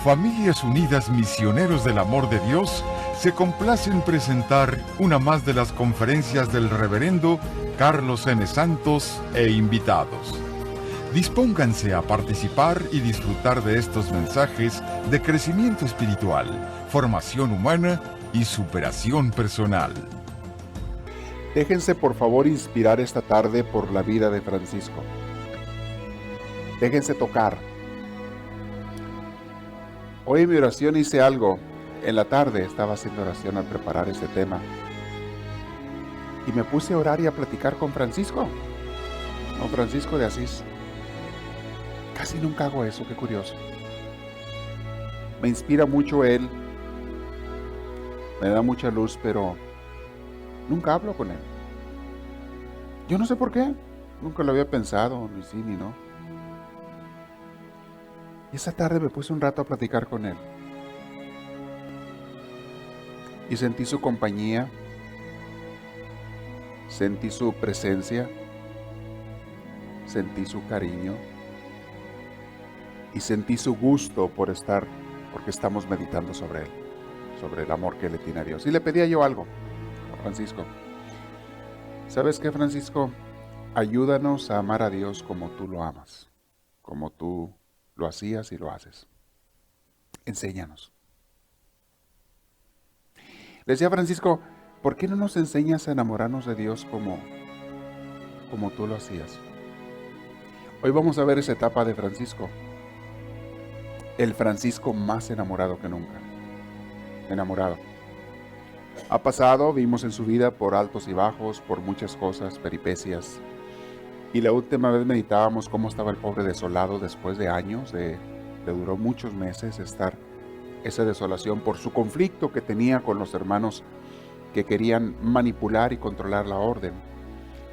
Familias Unidas Misioneros del Amor de Dios se complace en presentar una más de las conferencias del Reverendo Carlos N. Santos e invitados. Dispónganse a participar y disfrutar de estos mensajes de crecimiento espiritual, formación humana y superación personal. Déjense por favor inspirar esta tarde por la vida de Francisco. Déjense tocar. Hoy en mi oración hice algo. En la tarde estaba haciendo oración al preparar este tema. Y me puse a orar y a platicar con Francisco de Asís. Casi nunca hago eso, qué curioso. Me inspira mucho él. Me da mucha luz, pero nunca hablo con él. Yo no sé por qué. Nunca lo había pensado, ni sí ni no. Y esa tarde me puse un rato a platicar con él. Y sentí su compañía. Sentí su presencia. Sentí su cariño. Y sentí su gusto porque estamos meditando sobre él. Sobre el amor que le tiene a Dios. Y le pedía yo algo a Francisco. ¿Sabes qué, Francisco? Ayúdanos a amar a Dios como tú lo amas. Como tú lo hacías y lo haces. Enséñanos. Le decía a Francisco, ¿por qué no nos enseñas a enamorarnos de Dios como tú lo hacías? Hoy vamos a ver esa etapa de Francisco. El Francisco más enamorado que nunca. Enamorado. Ha pasado, vimos en su vida por altos y bajos, por muchas cosas, peripecias. Y la última vez meditábamos cómo estaba el pobre desolado después de años, le duró muchos meses estar esa desolación por su conflicto que tenía con los hermanos que querían manipular y controlar la orden.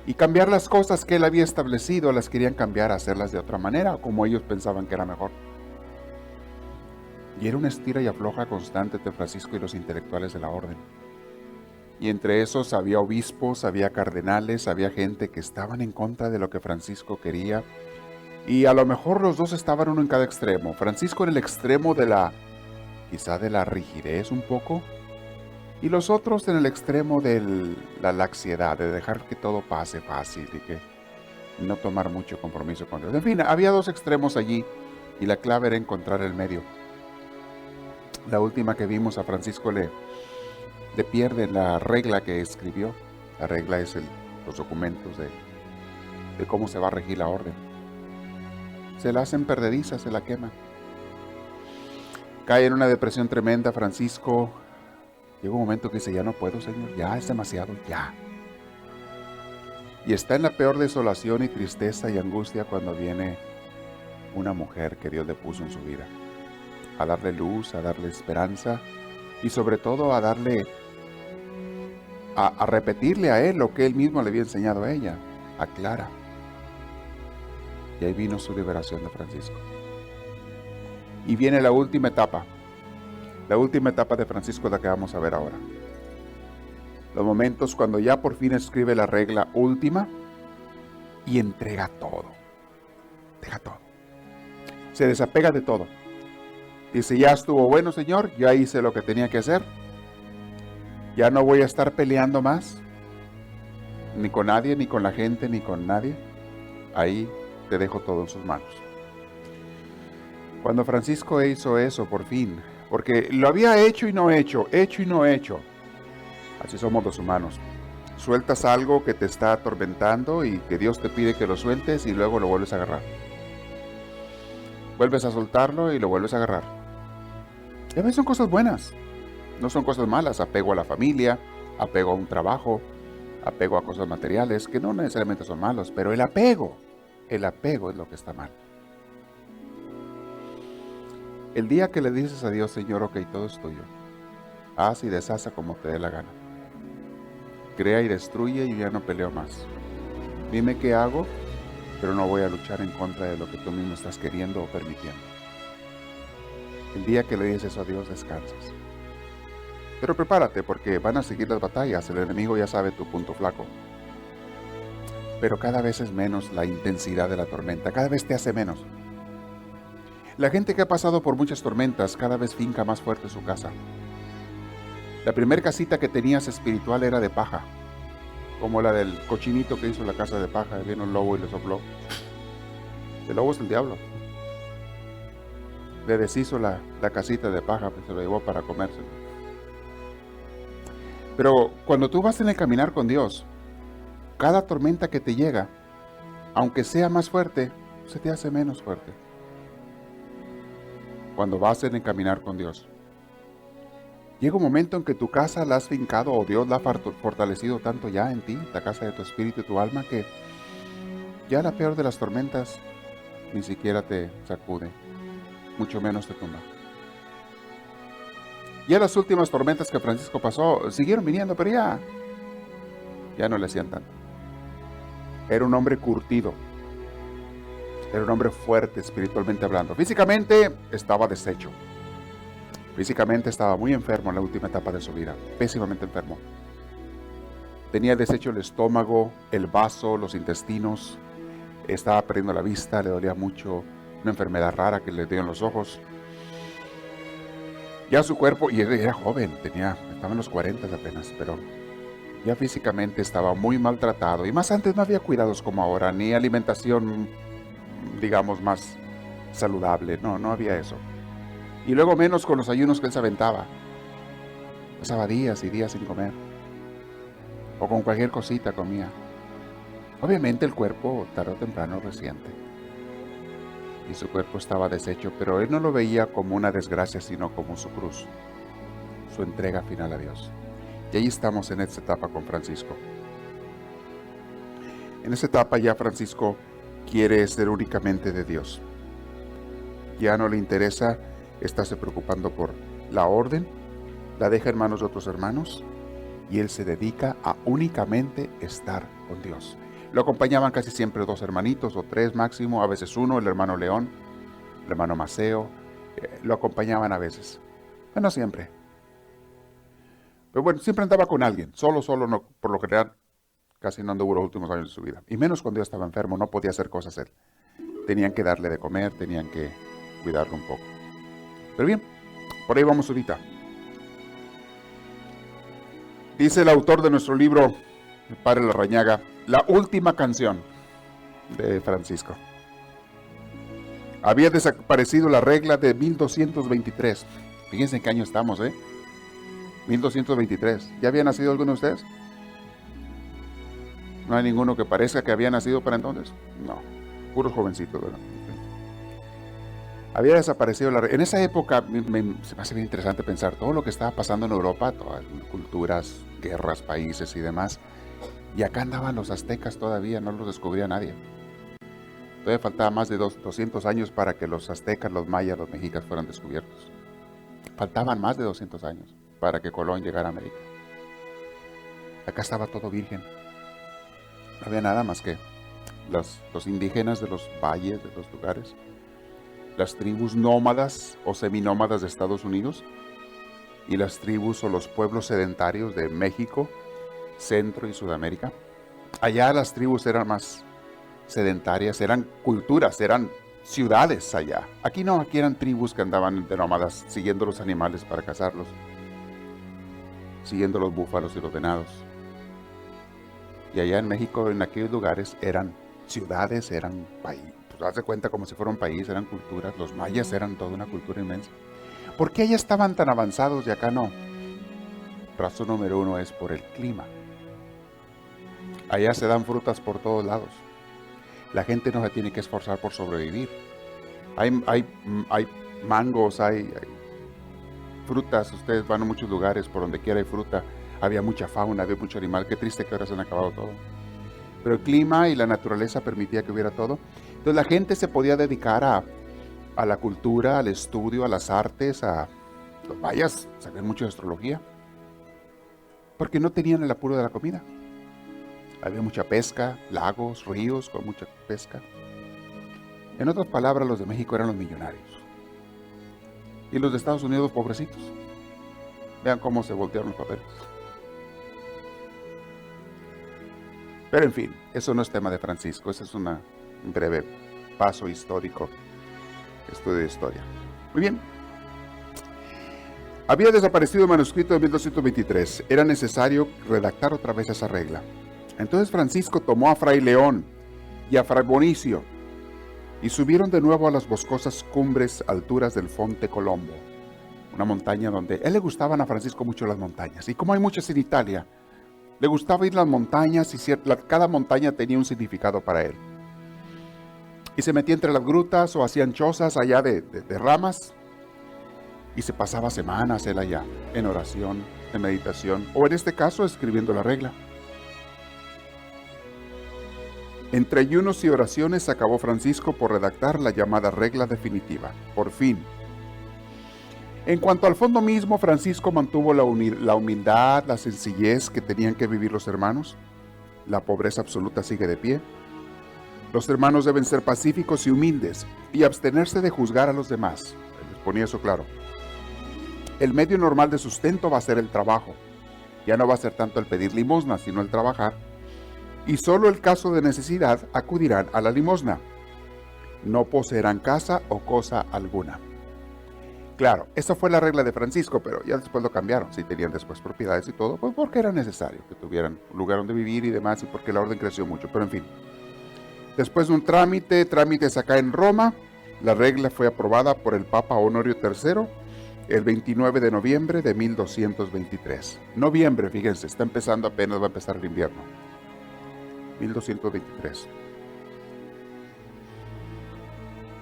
Y cambiar las cosas que él había establecido, las querían cambiar, hacerlas de otra manera, como ellos pensaban que era mejor. Y era una estira y afloja constante entre Francisco y los intelectuales de la orden. Y entre esos había obispos, había cardenales, había gente que estaban en contra de lo que Francisco quería. Y a lo mejor los dos estaban uno en cada extremo. Francisco en el extremo quizá de la rigidez un poco. Y los otros en el extremo de la laxiedad, de dejar que todo pase fácil y que no tomar mucho compromiso con Dios. En fin, había dos extremos allí y la clave era encontrar el medio. La última que vimos a Francisco le pierde la regla que escribió. La regla es los documentos de cómo se va a regir la orden. Se la hacen perdediza, se la queman. Cae en una depresión tremenda Francisco. Llega un momento que dice, ya no puedo, Señor, ya es demasiado, ya. Y está en la peor desolación y tristeza y angustia cuando viene una mujer que Dios le puso en su vida. A darle luz, a darle esperanza y sobre todo a repetirle a él lo que él mismo le había enseñado a ella, a Clara. Y ahí vino su liberación de Francisco. Y viene la última etapa de Francisco, la que vamos a ver ahora. Los momentos cuando ya por fin escribe la regla última y entrega todo. Deja todo. Se desapega de todo. Dice, ya estuvo bueno, Señor, ya hice lo que tenía que hacer. Ya no voy a estar peleando más, ni con nadie, ni con la gente, ni con nadie. Ahí te dejo todo en sus manos. Cuando Francisco hizo eso, por fin, porque lo había hecho y no hecho. Así somos los humanos. Sueltas algo que te está atormentando y que Dios te pide que lo sueltes y luego lo vuelves a agarrar. Vuelves a soltarlo y lo vuelves a agarrar. Y a veces son cosas buenas. No son cosas malas, apego a la familia, apego a un trabajo, apego a cosas materiales, que no necesariamente son malos, pero el apego es lo que está mal. El día que le dices a Dios, Señor, ok, todo es tuyo, haz y deshace como te dé la gana. Crea y destruye y ya no peleo más. Dime qué hago, pero no voy a luchar en contra de lo que tú mismo estás queriendo o permitiendo. El día que le dices eso a Dios, descansas. Pero prepárate porque van a seguir las batallas, el enemigo ya sabe tu punto flaco. Pero cada vez es menos la intensidad de la tormenta, cada vez te hace menos. La gente que ha pasado por muchas tormentas cada vez finca más fuerte su casa. La primera casita que tenías espiritual era de paja, como la del cochinito que hizo la casa de paja. Vino un lobo y le sopló. El lobo es el diablo. Le deshizo la casita de paja, pues se lo llevó para comérselo. Pero cuando tú vas en el caminar con Dios, cada tormenta que te llega, aunque sea más fuerte, se te hace menos fuerte. Cuando vas en el caminar con Dios, llega un momento en que tu casa la has fincado o Dios la ha fortalecido tanto ya en ti, la casa de tu espíritu y tu alma, que ya la peor de las tormentas ni siquiera te sacude, mucho menos te tumba. Ya las últimas tormentas que Francisco pasó siguieron viniendo, pero ya no le hacían tanto. Era un hombre curtido. Era un hombre fuerte espiritualmente hablando. Físicamente estaba deshecho. Físicamente estaba muy enfermo en la última etapa de su vida. Pésimamente enfermo. Tenía deshecho el estómago, el vaso, los intestinos. Estaba perdiendo la vista, le dolía mucho. Una enfermedad rara que le dio en los ojos. Ya su cuerpo, y era joven, estaba en los 40 apenas, pero ya físicamente estaba muy maltratado. Y más antes no había cuidados como ahora, ni alimentación, digamos, más saludable. No había eso. Y luego menos con los ayunos que él se aventaba. Pasaba días y días sin comer. O con cualquier cosita comía. Obviamente el cuerpo tarde o temprano resiente. Y su cuerpo estaba deshecho, pero él no lo veía como una desgracia, sino como su cruz. Su entrega final a Dios. Y ahí estamos en esta etapa con Francisco. En esta etapa ya Francisco quiere ser únicamente de Dios. Ya no le interesa estarse preocupando por la orden, la deja en manos de otros hermanos y él se dedica a únicamente estar con Dios. Lo acompañaban casi siempre 2 hermanitos o 3 máximo, a veces uno, el hermano León, el hermano Maceo, lo acompañaban a veces, no siempre. Pero bueno, siempre andaba con alguien, solo no, por lo general casi no anduvo los últimos años de su vida. Y menos cuando ya estaba enfermo, no podía hacer cosas él. Tenían que darle de comer, tenían que cuidarlo un poco. Pero bien, por ahí vamos ahorita. Dice el autor de nuestro libro, el padre Larrañaga, la última canción de Francisco. Había desaparecido la regla de 1223. Fíjense en qué año estamos, 1223. ¿Ya había nacido alguno de ustedes? ¿No hay ninguno que parezca que había nacido para entonces? No, puros jovencitos, ¿verdad? Había desaparecido la regla. En esa época se me hace bien interesante pensar todo lo que estaba pasando en Europa, todas las culturas, guerras, países y demás. Y acá andaban los aztecas todavía, no los descubría nadie. Todavía faltaba más de 200 años para que los aztecas, los mayas, los mexicas fueran descubiertos. Faltaban más de 200 años para que Colón llegara a América. Acá estaba todo virgen. No había nada más que los indígenas de los valles, de los lugares, las tribus nómadas o seminómadas de Estados Unidos y las tribus o los pueblos sedentarios de México, Centro y Sudamérica. Allá las tribus eran más sedentarias, eran culturas, eran ciudades allá. Aquí no, aquí eran tribus que andaban de nómadas siguiendo los animales para cazarlos, siguiendo los búfalos y los venados. Y allá en México, en aquellos lugares, eran ciudades, eran países. Pues haz de cuenta como si fuera un país, eran culturas. Los mayas eran toda una cultura inmensa. ¿Por qué allá estaban tan avanzados y acá no? Razón número 1 es por el clima. Allá se dan frutas por todos lados. La gente no se tiene que esforzar por sobrevivir. Hay mangos, hay frutas. Ustedes van a muchos lugares, por donde quiera hay fruta. Había mucha fauna, había mucho animal. Qué triste que ahora se han acabado todo. Pero el clima y la naturaleza permitía que hubiera todo. Entonces la gente se podía dedicar a la cultura, al estudio, a las artes, a los mayas sabían mucho de astrología. Porque no tenían el apuro de la comida. Había mucha pesca, lagos, ríos con mucha pesca. En otras palabras, los de México eran los millonarios. Y los de Estados Unidos, pobrecitos. Vean cómo se voltearon los papeles. Pero en fin, eso no es tema de Francisco. Ese es un breve paso histórico Estudio de historia. Muy bien. Había desaparecido el manuscrito de 1223. Era necesario redactar otra vez esa regla. Entonces Francisco tomó a Fray León y a Fray Bonicio y subieron de nuevo a las boscosas cumbres alturas del Fonte Colombo, una montaña donde él le gustaban a Francisco mucho las montañas. Y como hay muchas en Italia, le gustaba ir a las montañas y cada montaña tenía un significado para él. Y se metía entre las grutas o hacían chozas allá de ramas y se pasaba semanas él allá, en oración, en meditación, o en este caso escribiendo la regla. Entre ayunos y oraciones acabó Francisco por redactar la llamada regla definitiva, por fin. En cuanto al fondo mismo, Francisco mantuvo la humildad, la sencillez que tenían que vivir los hermanos. La pobreza absoluta sigue de pie. Los hermanos deben ser pacíficos y humildes y abstenerse de juzgar a los demás. Les ponía eso claro. El medio normal de sustento va a ser el trabajo. Ya no va a ser tanto el pedir limosna, sino el trabajar. Y solo en caso de necesidad acudirán a la limosna. No poseerán casa o cosa alguna. Claro, esa fue la regla de Francisco, pero ya después lo cambiaron. Si tenían después propiedades y todo, pues porque era necesario que tuvieran un lugar donde vivir y demás, y porque la orden creció mucho. Pero en fin, después de un trámites acá en Roma, la regla fue aprobada por el Papa Honorio III el 29 de noviembre de 1223. Noviembre, fíjense, está empezando apenas, va a empezar el invierno. 1223.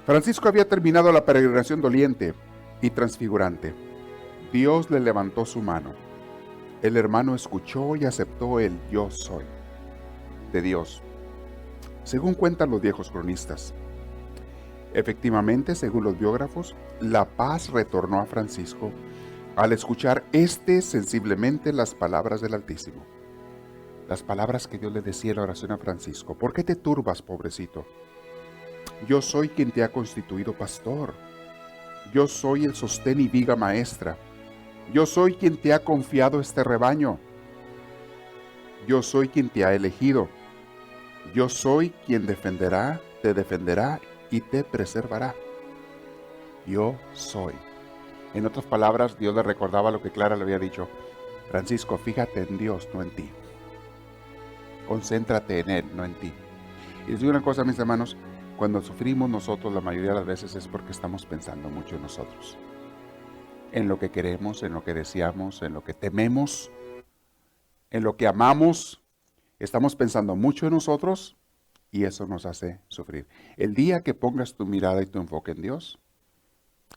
Francisco había terminado la peregrinación doliente y transfigurante. Dios le levantó su mano. El hermano escuchó y aceptó el yo soy de Dios, según cuentan los viejos cronistas. Efectivamente, según los biógrafos, la paz retornó a Francisco al escuchar sensiblemente las palabras del Altísimo. Las palabras que Dios le decía en la oración a Francisco. ¿Por qué te turbas, pobrecito? Yo soy quien te ha constituido pastor. Yo soy el sostén y viga maestra. Yo soy quien te ha confiado este rebaño. Yo soy quien te ha elegido. Yo soy quien te defenderá y te preservará. Yo soy. En otras palabras, Dios le recordaba lo que Clara le había dicho. Francisco, fíjate en Dios, no en ti. Concéntrate en Él, no en ti. Y les digo una cosa, mis hermanos, cuando sufrimos nosotros, la mayoría de las veces es porque estamos pensando mucho en nosotros. En lo que queremos, en lo que deseamos, en lo que tememos, en lo que amamos. Estamos pensando mucho en nosotros y eso nos hace sufrir. El día que pongas tu mirada y tu enfoque en Dios,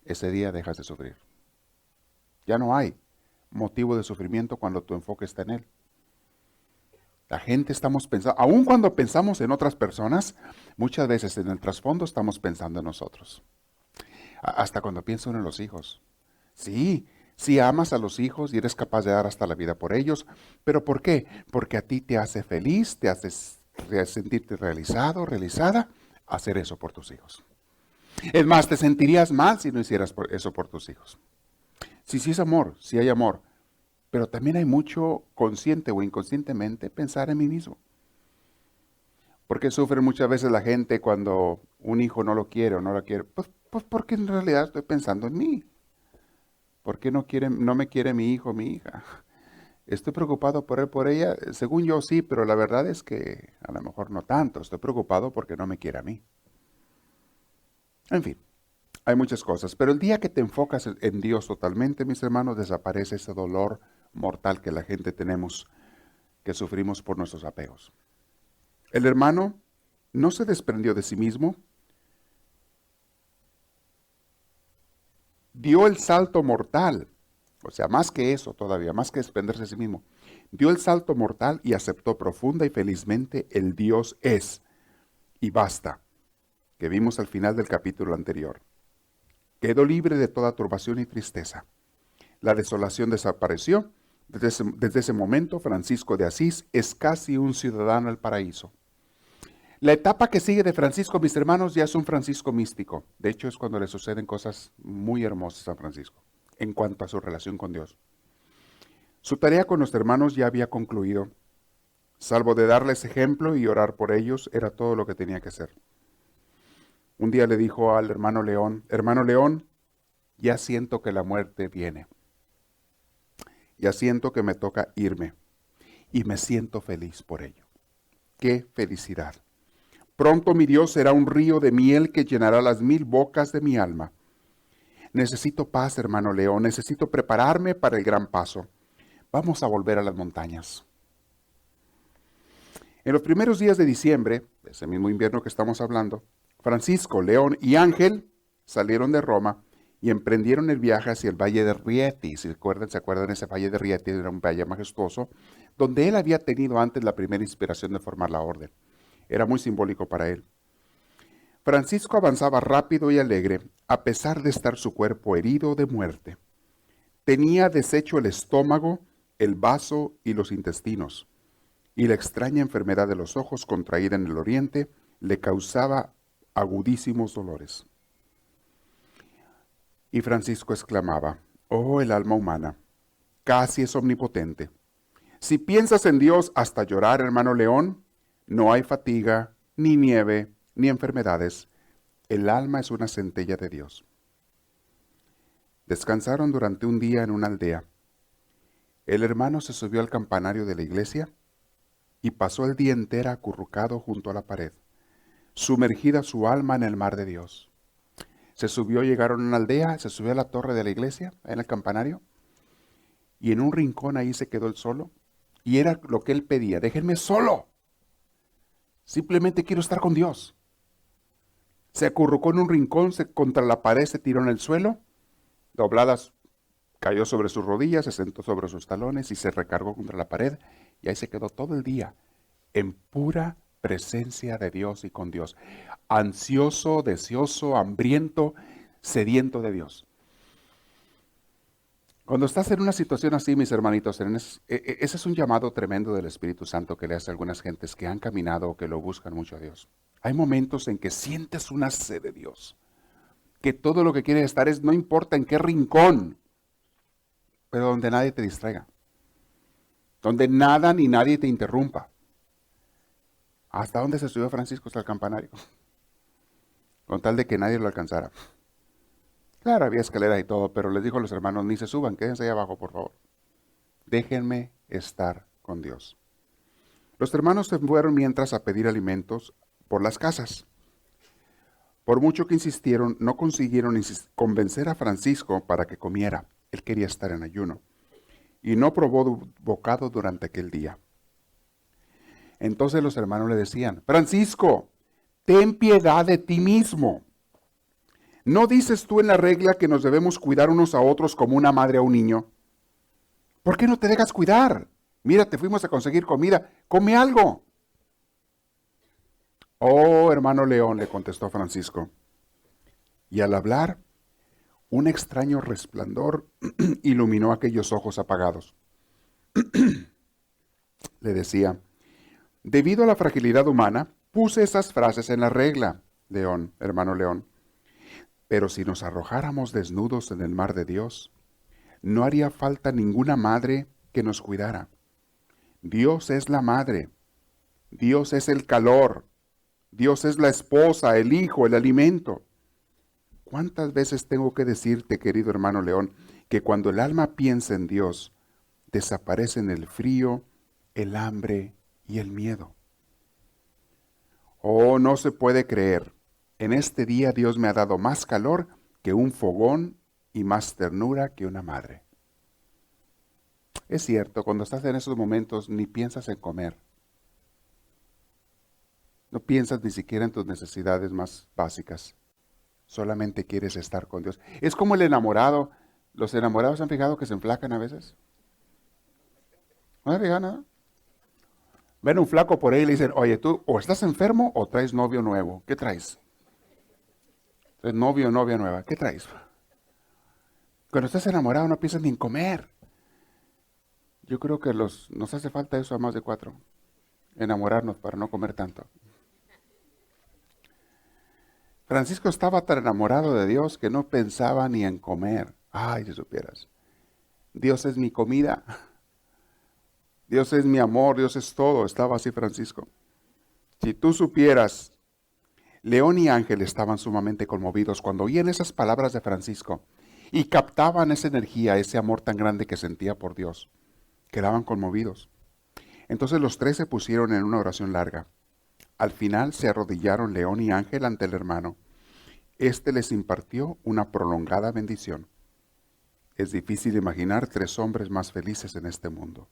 ese día dejas de sufrir. Ya no hay motivo de sufrimiento cuando tu enfoque está en Él. La gente estamos pensando, aun cuando pensamos en otras personas, muchas veces en el trasfondo estamos pensando en nosotros. Hasta cuando pienso en los hijos. Sí amas a los hijos y eres capaz de dar hasta la vida por ellos, pero ¿por qué? Porque a ti te hace feliz, te hace sentirte realizado, realizada, hacer eso por tus hijos. Es más, te sentirías mal si no hicieras eso por tus hijos. Sí es amor, sí hay amor. Pero también hay mucho consciente o inconscientemente pensar en mí mismo. ¿Por qué sufre muchas veces la gente cuando un hijo no lo quiere o no la quiere? Pues porque en realidad estoy pensando en mí. ¿Por qué no me quiere mi hijo o mi hija? Estoy preocupado por él, por ella. Según yo sí, pero la verdad es que a lo mejor no tanto. Estoy preocupado porque no me quiere a mí. En fin. Hay muchas cosas, pero el día que te enfocas en Dios totalmente, mis hermanos, desaparece ese dolor mortal que la gente tenemos, que sufrimos por nuestros apegos. El hermano no se desprendió de sí mismo, dio el salto mortal, o sea, más que eso todavía, más que desprenderse de sí mismo, dio el salto mortal y aceptó profunda y felizmente el Dios es, y basta, que vimos al final del capítulo anterior. Quedó libre de toda turbación y tristeza. La desolación desapareció. Desde ese momento, Francisco de Asís es casi un ciudadano del paraíso. La etapa que sigue de Francisco, mis hermanos, ya es un Francisco místico. De hecho, es cuando le suceden cosas muy hermosas a Francisco, en cuanto a su relación con Dios. Su tarea con los hermanos ya había concluido. Salvo de darles ejemplo y orar por ellos, era todo lo que tenía que hacer. Un día le dijo al hermano León, ya siento que la muerte viene. Ya siento que me toca irme. Y me siento feliz por ello. ¡Qué felicidad! Pronto mi Dios será un río de miel que llenará las 1000 bocas de mi alma. Necesito paz, hermano León. Necesito prepararme para el gran paso. Vamos a volver a las montañas. En los primeros días de diciembre, ese mismo invierno que estamos hablando, Francisco, León y Ángel salieron de Roma y emprendieron el viaje hacia el Valle de Rieti. Si se acuerdan, ese Valle de Rieti era un valle majestuoso, donde él había tenido antes la primera inspiración de formar la orden. Era muy simbólico para él. Francisco avanzaba rápido y alegre, a pesar de estar su cuerpo herido de muerte. Tenía deshecho el estómago, el vaso y los intestinos, y la extraña enfermedad de los ojos contraída en el oriente le causaba agudísimos dolores. Y Francisco exclamaba: oh, el alma humana, casi es omnipotente. Si piensas en Dios hasta llorar, hermano León, no hay fatiga, ni nieve, ni enfermedades. El alma es una centella de Dios. Descansaron durante un día en una aldea. El hermano se subió al campanario de la iglesia y pasó el día entero acurrucado junto a la pared, sumergida su alma en el mar de Dios. Se subió, llegaron a una aldea, se subió a la torre de la iglesia, en el campanario, y en un rincón ahí se quedó él solo, y era lo que él pedía: déjenme solo, simplemente quiero estar con Dios. Se acurrucó en un rincón, contra la pared, se tiró en el suelo, dobladas, cayó sobre sus rodillas, se sentó sobre sus talones y se recargó contra la pared, y ahí se quedó todo el día, en pura presencia de Dios y con Dios, ansioso, deseoso, hambriento, sediento de Dios. Cuando estás en una situación así, mis hermanitos, ese es un llamado tremendo del Espíritu Santo que le hace a algunas gentes que han caminado o que lo buscan mucho a Dios. Hay momentos en que sientes una sed de Dios, que todo lo que quieres estar es, no importa en qué rincón, pero donde nadie te distraiga, donde nada ni nadie te interrumpa. ¿Hasta dónde se subió Francisco? Hasta el campanario, con tal de que nadie lo alcanzara. Claro, había escaleras y todo, pero les dijo a los hermanos: ni se suban, quédense ahí abajo, por favor. Déjenme estar con Dios. Los hermanos se fueron mientras a pedir alimentos por las casas. Por mucho que insistieron, no consiguieron convencer a Francisco para que comiera. Él quería estar en ayuno, y no probó bocado durante aquel día. Entonces los hermanos le decían: Francisco, ten piedad de ti mismo. ¿No dices tú en la regla que nos debemos cuidar unos a otros como una madre a un niño? ¿Por qué no te dejas cuidar? Mira, te fuimos a conseguir comida, come algo. Oh, hermano León, le contestó Francisco. Y al hablar, un extraño resplandor iluminó aquellos ojos apagados. Le decía: debido a la fragilidad humana, puse esas frases en la regla, León, hermano León. Pero si nos arrojáramos desnudos en el mar de Dios, no haría falta ninguna madre que nos cuidara. Dios es la madre, Dios es el calor, Dios es la esposa, el hijo, el alimento. ¿Cuántas veces tengo que decirte, querido hermano León, que cuando el alma piensa en Dios, desaparecen el frío, el hambre y el miedo? Oh, no se puede creer. En este día Dios me ha dado más calor que un fogón y más ternura que una madre. Es cierto, cuando estás en esos momentos ni piensas en comer. No piensas ni siquiera en tus necesidades más básicas. Solamente quieres estar con Dios. Es como el enamorado. ¿Los enamorados se han fijado que se enflacan a veces? ¿No se han fijado nada? Ven un flaco por ahí y le dicen: oye, tú o estás enfermo o traes novio nuevo. ¿Qué traes? ¿Traes novio o novia nueva? ¿Qué traes? Cuando estás enamorado no piensas ni en comer. Yo creo que nos hace falta eso a más de 4. Enamorarnos para no comer tanto. Francisco estaba tan enamorado de Dios que no pensaba ni en comer. Ay, si supieras. Dios es mi comida. Dios es mi amor. Dios es todo. Estaba así Francisco. Si tú supieras León y Ángel estaban sumamente conmovidos cuando oían esas palabras de Francisco y captaban esa energía, ese amor tan grande que sentía por Dios. Quedaban conmovidos. Entonces los tres se pusieron en una oración larga. Al final se arrodillaron León y Ángel ante el hermano. Este les impartió una prolongada bendición. Es difícil imaginar tres hombres más felices en este mundo.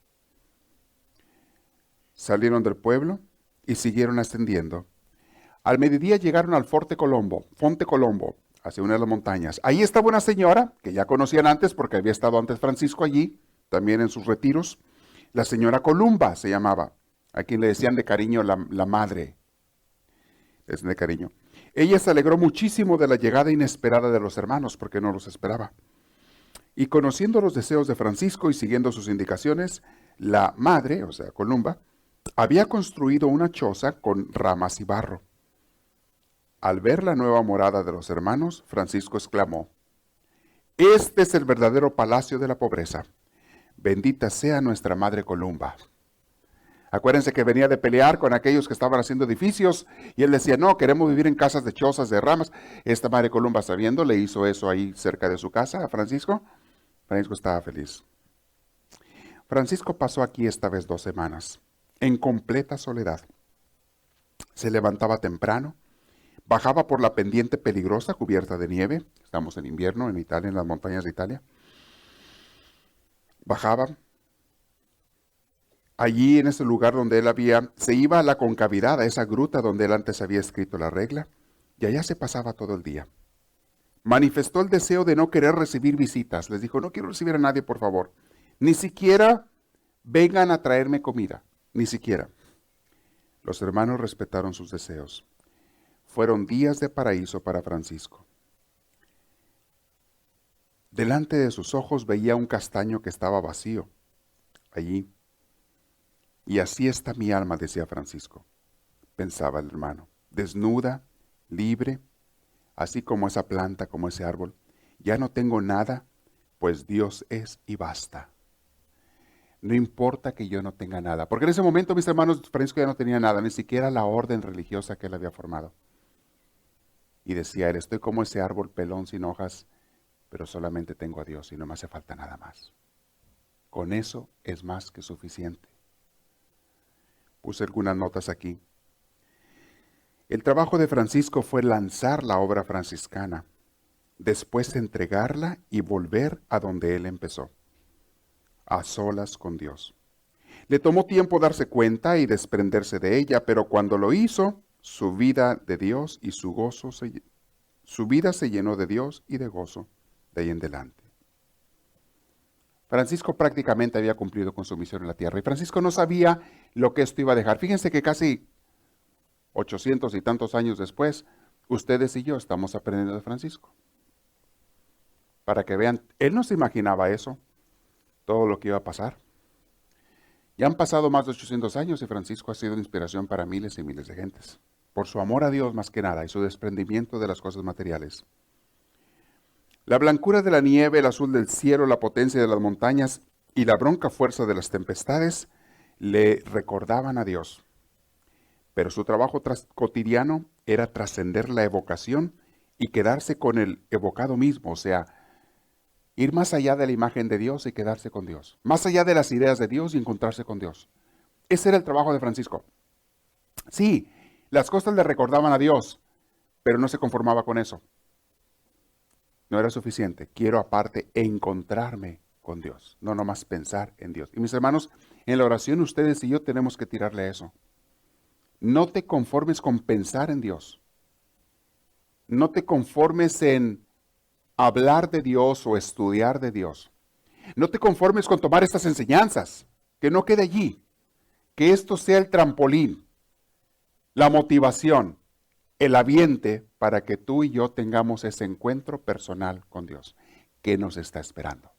Salieron del pueblo y siguieron ascendiendo. Al mediodía llegaron al Fonte Colombo, hacia una de las montañas. Ahí estaba una señora, que ya conocían antes porque había estado antes Francisco allí, también en sus retiros. La señora Columba se llamaba, a quien le decían de cariño la madre. Le decían de cariño. Ella se alegró muchísimo de la llegada inesperada de los hermanos, porque no los esperaba. Y conociendo los deseos de Francisco y siguiendo sus indicaciones, la madre, o sea, Columba, había construido una choza con ramas y barro. Al ver la nueva morada de los hermanos, Francisco exclamó: "Este es el verdadero palacio de la pobreza. Bendita sea nuestra madre Columba". Acuérdense que venía de pelear con aquellos que estaban haciendo edificios y él decía: "No, queremos vivir en casas de chozas, de ramas". Esta madre Columba, sabiendo, le hizo eso ahí cerca de su casa a Francisco. Francisco estaba feliz. Francisco pasó aquí esta vez 2 semanas, en completa soledad. Se levantaba temprano, bajaba por la pendiente peligrosa cubierta de nieve. Estamos en invierno en Italia, en las montañas de Italia. Bajaba. Allí en ese lugar donde él se iba a la concavidad, a esa gruta donde él antes había escrito la regla, y allá se pasaba todo el día. Manifestó el deseo de no querer recibir visitas. Les dijo: "No quiero recibir a nadie, por favor. Ni siquiera vengan a traerme comida, ni siquiera". Los hermanos respetaron sus deseos. Fueron días de paraíso para Francisco. Delante de sus ojos veía un castaño que estaba vacío, allí. "Y así está mi alma", decía Francisco. Pensaba el hermano, desnuda, libre, así como esa planta, como ese árbol. Ya no tengo nada, pues Dios es y basta. No importa que yo no tenga nada. Porque en ese momento, mis hermanos, Francisco ya no tenía nada, ni siquiera la orden religiosa que él había formado. Y decía él: "Estoy como ese árbol pelón sin hojas, pero solamente tengo a Dios y no me hace falta nada más. Con eso es más que suficiente". Puse algunas notas aquí. El trabajo de Francisco fue lanzar la obra franciscana, después entregarla y volver a donde él empezó, a solas con Dios. Le tomó tiempo darse cuenta y desprenderse de ella, pero cuando lo hizo, su vida de Dios y su vida se llenó de Dios y de gozo de ahí en adelante. Francisco prácticamente había cumplido con su misión en la tierra y Francisco no sabía lo que esto iba a dejar. Fíjense que casi 800 y tantos años después, ustedes y yo estamos aprendiendo de Francisco. Para que vean, él no se imaginaba eso, todo lo que iba a pasar. Ya han pasado más de 800 años y Francisco ha sido inspiración para miles y miles de gentes, por su amor a Dios más que nada y su desprendimiento de las cosas materiales. La blancura de la nieve, el azul del cielo, la potencia de las montañas y la bronca fuerza de las tempestades le recordaban a Dios. Pero su trabajo cotidiano era trascender la evocación y quedarse con el evocado mismo, o sea, ir más allá de la imagen de Dios y quedarse con Dios, más allá de las ideas de Dios y encontrarse con Dios. Ese era el trabajo de Francisco. Sí, las cosas le recordaban a Dios, pero no se conformaba con eso. No era suficiente. Quiero aparte encontrarme con Dios, no nomás pensar en Dios. Y mis hermanos, en la oración ustedes y yo tenemos que tirarle a eso. No te conformes con pensar en Dios. No te conformes en hablar de Dios o estudiar de Dios. No te conformes con tomar estas enseñanzas. Que no quede allí. Que esto sea el trampolín, la motivación, el ambiente para que tú y yo tengamos ese encuentro personal con Dios que nos está esperando.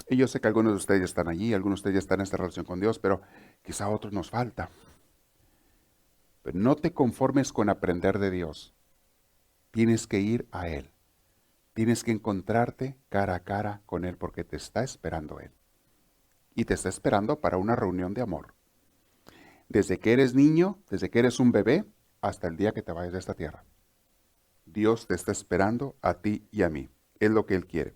Y yo sé que algunos de ustedes ya están allí, algunos de ustedes ya están en esta relación con Dios, pero quizá a otros nos falta. Pero no te conformes con aprender de Dios. Tienes que ir a Él. Tienes que encontrarte cara a cara con Él porque te está esperando Él. Y te está esperando para una reunión de amor. Desde que eres niño, desde que eres un bebé, hasta el día que te vayas de esta tierra. Dios te está esperando a ti y a mí. Es lo que Él quiere.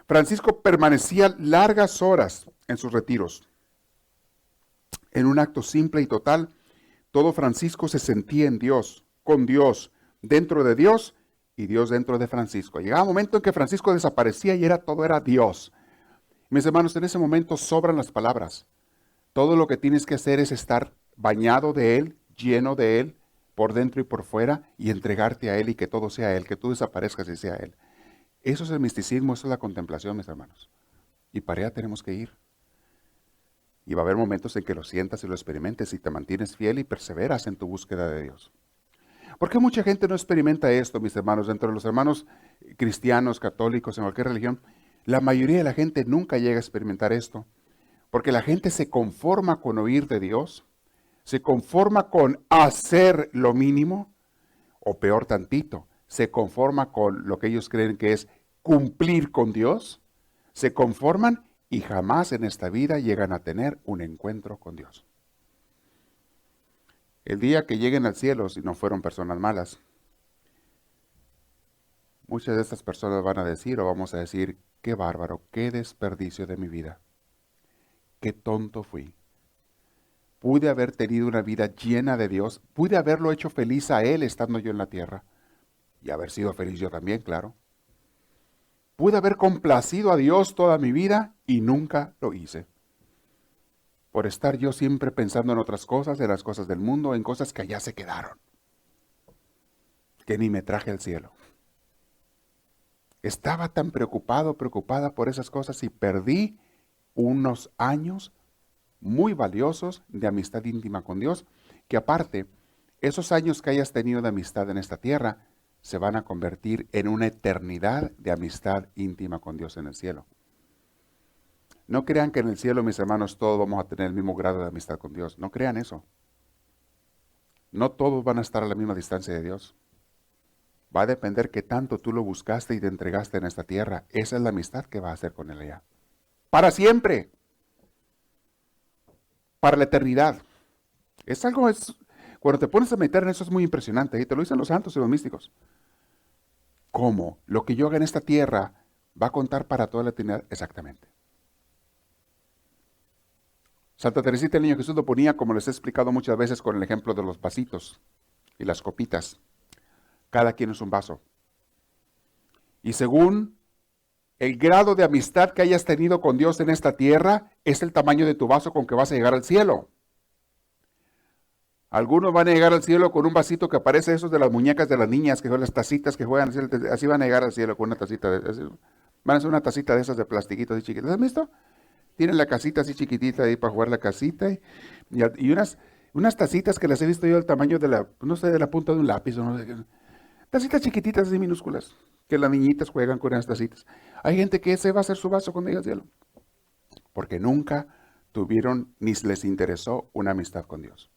Francisco permanecía largas horas en sus retiros. En un acto simple y total, todo Francisco se sentía en Dios, con Dios, dentro de Dios y Dios dentro de Francisco. Llegaba un momento en que Francisco desaparecía y todo era Dios. Mis hermanos, en ese momento sobran las palabras. Todo lo que tienes que hacer es estar bañado de Él, lleno de Él, por dentro y por fuera, y entregarte a Él y que todo sea Él, que tú desaparezcas y sea Él. Eso es el misticismo, eso es la contemplación, mis hermanos. Y para allá tenemos que ir. Y va a haber momentos en que lo sientas y lo experimentes y te mantienes fiel y perseveras en tu búsqueda de Dios. ¿Por qué mucha gente no experimenta esto, mis hermanos? Dentro de los hermanos cristianos, católicos, en cualquier religión, la mayoría de la gente nunca llega a experimentar esto. Porque la gente se conforma con oír de Dios, se conforma con hacer lo mínimo, o peor tantito, se conforma con lo que ellos creen que es cumplir con Dios, se conforman y jamás en esta vida llegan a tener un encuentro con Dios. El día que lleguen al cielo, si no fueron personas malas, muchas de estas personas van a decir o vamos a decir, qué bárbaro, qué desperdicio de mi vida. Qué tonto fui. Pude haber tenido una vida llena de Dios, pude haberlo hecho feliz a Él estando yo en la tierra y haber sido feliz yo también, claro. Pude haber complacido a Dios toda mi vida y nunca lo hice. Por estar yo siempre pensando en otras cosas, en las cosas del mundo, en cosas que allá se quedaron, que ni me traje al cielo. Estaba tan preocupada por esas cosas y perdí unos años muy valiosos de amistad íntima con Dios, que aparte, esos años que hayas tenido de amistad en esta tierra, se van a convertir en una eternidad de amistad íntima con Dios en el cielo. No crean que en el cielo, mis hermanos, todos vamos a tener el mismo grado de amistad con Dios. No crean eso. No todos van a estar a la misma distancia de Dios. Va a depender qué tanto tú lo buscaste y te entregaste en esta tierra. Esa es la amistad que vas a hacer con Él allá. Para siempre. Para la eternidad. Cuando te pones a meditar en eso es muy impresionante. Y te lo dicen los santos y los místicos. ¿Cómo? Lo que yo haga en esta tierra va a contar para toda la eternidad. Exactamente. Santa Teresita del Niño Jesús lo ponía, como les he explicado muchas veces, con el ejemplo de los vasitos y las copitas. Cada quien es un vaso. Y según el grado de amistad que hayas tenido con Dios en esta tierra, es el tamaño de tu vaso con que vas a llegar al cielo. Algunos van a llegar al cielo con un vasito que parece esos de las muñecas de las niñas, que son las tacitas que juegan, así van a llegar al cielo con una tacita. Van a ser una tacita de esas de plastiquito así chiquitas. ¿Las has visto? Tienen la casita así chiquitita ahí para jugar la casita y unas tacitas que las he visto yo del tamaño de de la punta de un lápiz o no sé qué. Tacitas chiquititas así minúsculas, que las niñitas juegan con esas tacitas. Hay gente que ese va a ser su vaso cuando llegue al cielo, porque nunca tuvieron ni les interesó una amistad con Dios.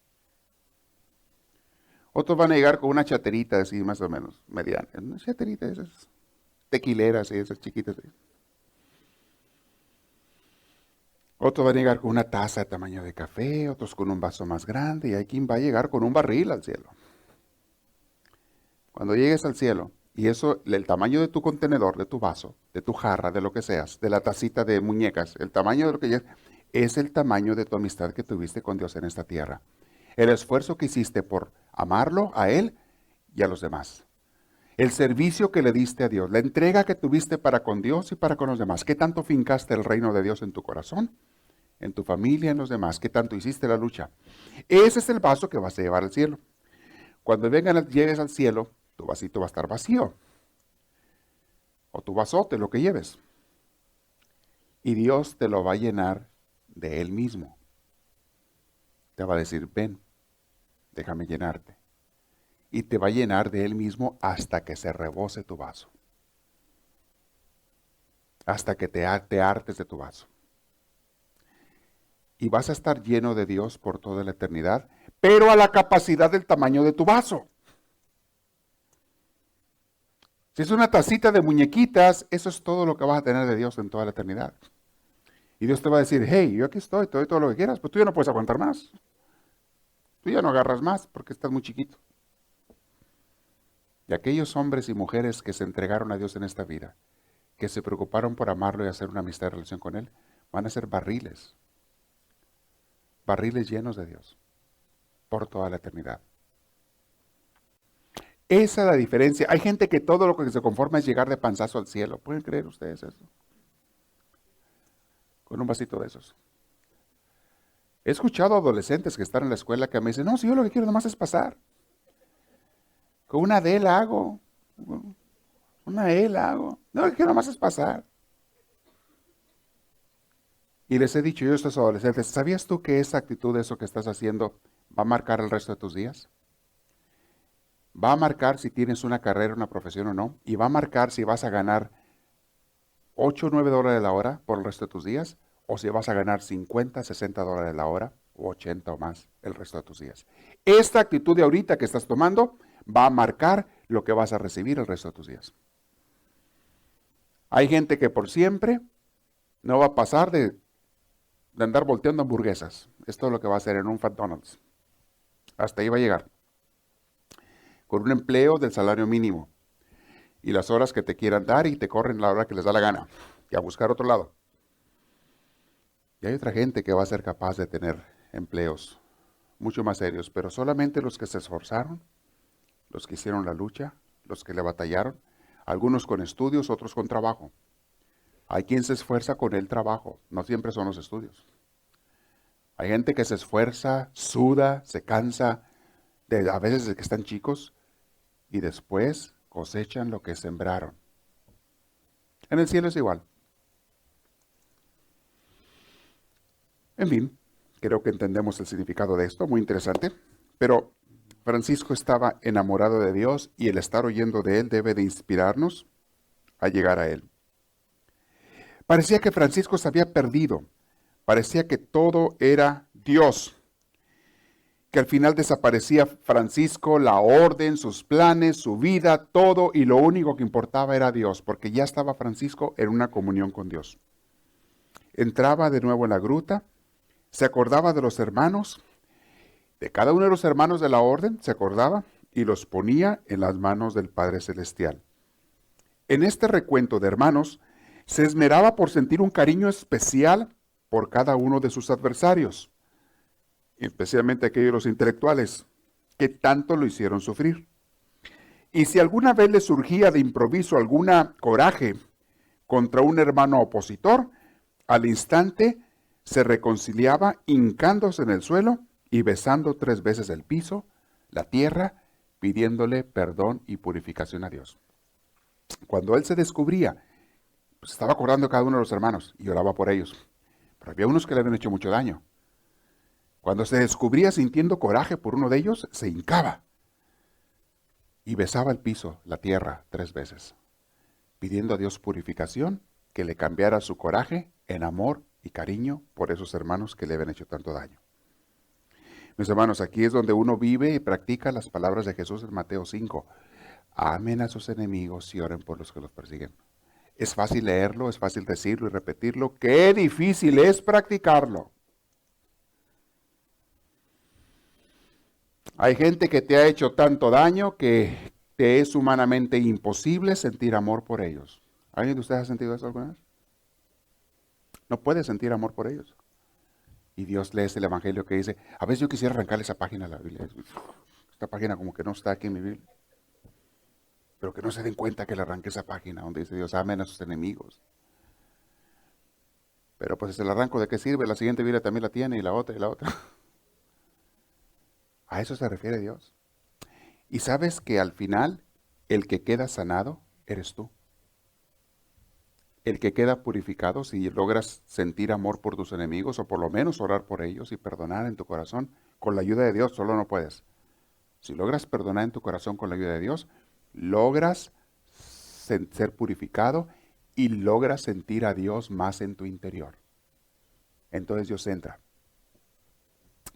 Otros van a llegar con una chaterita así más o menos, mediana. Una chaterita de esas tequileras y esas chiquitas. Otros van a llegar con una taza de tamaño de café, otros con un vaso más grande, y hay quien va a llegar con un barril al cielo. Cuando llegues al cielo, y eso, el tamaño de tu contenedor, de tu vaso, de tu jarra, de lo que seas, de la tacita de muñecas, el tamaño de lo que llegues, es el tamaño de tu amistad que tuviste con Dios en esta tierra. El esfuerzo que hiciste por amarlo a Él y a los demás. El servicio que le diste a Dios, la entrega que tuviste para con Dios y para con los demás. ¿Qué tanto fincaste el reino de Dios en tu corazón, en tu familia, en los demás? ¿Qué tanto hiciste la lucha? Ese es el vaso que vas a llevar al cielo. Cuando llegues al cielo, tu vasito va a estar vacío. O tu vasote, lo que lleves. Y Dios te lo va a llenar de Él mismo. Te va a decir, ven, déjame llenarte. Y te va a llenar de Él mismo hasta que se rebose tu vaso. Hasta que te hartes de tu vaso. Y vas a estar lleno de Dios por toda la eternidad, pero a la capacidad del tamaño de tu vaso. Si es una tacita de muñequitas, eso es todo lo que vas a tener de Dios en toda la eternidad. Y Dios te va a decir, hey, yo aquí estoy, te doy todo lo que quieras, pero tú ya no puedes aguantar más. Tú ya no agarras más porque estás muy chiquito. Y aquellos hombres y mujeres que se entregaron a Dios en esta vida, que se preocuparon por amarlo y hacer una amistad y relación con Él, van a ser barriles llenos de Dios, por toda la eternidad. Esa es la diferencia. Hay gente que todo lo que se conforma es llegar de panzazo al cielo. ¿Pueden creer ustedes eso? Con un vasito de esos. He escuchado adolescentes que están en la escuela que me dicen, no, si yo lo que quiero nomás es pasar. Con una D la hago. Una E la hago. No, lo que quiero nomás es pasar. Y les he dicho yo a estos adolescentes, ¿sabías tú que esa actitud, eso que estás haciendo, va a marcar el resto de tus días? Va a marcar si tienes una carrera, una profesión o no. Y va a marcar si vas a ganar 8 o 9 dólares la hora por el resto de tus días. O si vas a ganar 50, 60 dólares la hora. O 80 o más el resto de tus días. Esta actitud de ahorita que estás tomando va a marcar lo que vas a recibir el resto de tus días. Hay gente que por siempre no va a pasar de andar volteando hamburguesas. Esto es lo que va a hacer en un McDonald's. Hasta ahí va a llegar. Con un empleo del salario mínimo. Y las horas que te quieran dar y te corren la hora que les da la gana. Y a buscar otro lado. Y hay otra gente que va a ser capaz de tener empleos mucho más serios. Pero solamente los que se esforzaron, los que hicieron la lucha, los que le batallaron. Algunos con estudios, otros con trabajo. Hay quien se esfuerza con el trabajo, no siempre son los estudios. Hay gente que se esfuerza, suda, se cansa, a veces desde que están chicos, y después cosechan lo que sembraron. En el cielo es igual. En fin, creo que entendemos el significado de esto, muy interesante, pero Francisco estaba enamorado de Dios y el estar oyendo de Él debe de inspirarnos a llegar a Él. Parecía que Francisco se había perdido. Parecía que todo era Dios. Que al final desaparecía Francisco, la orden, sus planes, su vida, todo, y lo único que importaba era Dios, porque ya estaba Francisco en una comunión con Dios. Entraba de nuevo en la gruta, se acordaba de los hermanos, de cada uno de los hermanos de la orden, se acordaba, y los ponía en las manos del Padre Celestial. En este recuento de hermanos, se esmeraba por sentir un cariño especial por cada uno de sus adversarios, especialmente aquellos los intelectuales, que tanto lo hicieron sufrir. Y si alguna vez le surgía de improviso alguna coraje contra un hermano opositor, al instante se reconciliaba hincándose en el suelo y besando 3 veces el piso, la tierra, pidiéndole perdón y purificación a Dios. Cuando él se descubría, pues estaba acordando de cada uno de los hermanos y oraba por ellos. Pero había unos que le habían hecho mucho daño. Cuando se descubría sintiendo coraje por uno de ellos, se hincaba y besaba el piso, la tierra, 3 veces, pidiendo a Dios purificación, que le cambiara su coraje en amor y cariño por esos hermanos que le habían hecho tanto daño. Mis hermanos, aquí es donde uno vive y practica las palabras de Jesús en Mateo 5. Amen a sus enemigos y oren por los que los persiguen. Es fácil leerlo, es fácil decirlo y repetirlo. ¡Qué difícil es practicarlo! Hay gente que te ha hecho tanto daño que te es humanamente imposible sentir amor por ellos. ¿Alguien de ustedes ha sentido eso alguna vez? No puede sentir amor por ellos. Y Dios lee el Evangelio que dice, a veces yo quisiera arrancarle esa página a la Biblia. Esta página como que no está aquí en mi Biblia. Pero que no se den cuenta que le arranque esa página donde dice Dios, amen a sus enemigos. Pero pues si se la arranco, ¿de qué sirve? La siguiente Biblia también la tiene y la otra y la otra. A eso se refiere Dios. Y sabes que al final, el que queda sanado, eres tú. El que queda purificado, si logras sentir amor por tus enemigos, o por lo menos orar por ellos y perdonar en tu corazón, con la ayuda de Dios, solo no puedes. Si logras perdonar en tu corazón con la ayuda de Dios, logras ser purificado y logras sentir a Dios más en tu interior. Entonces Dios entra.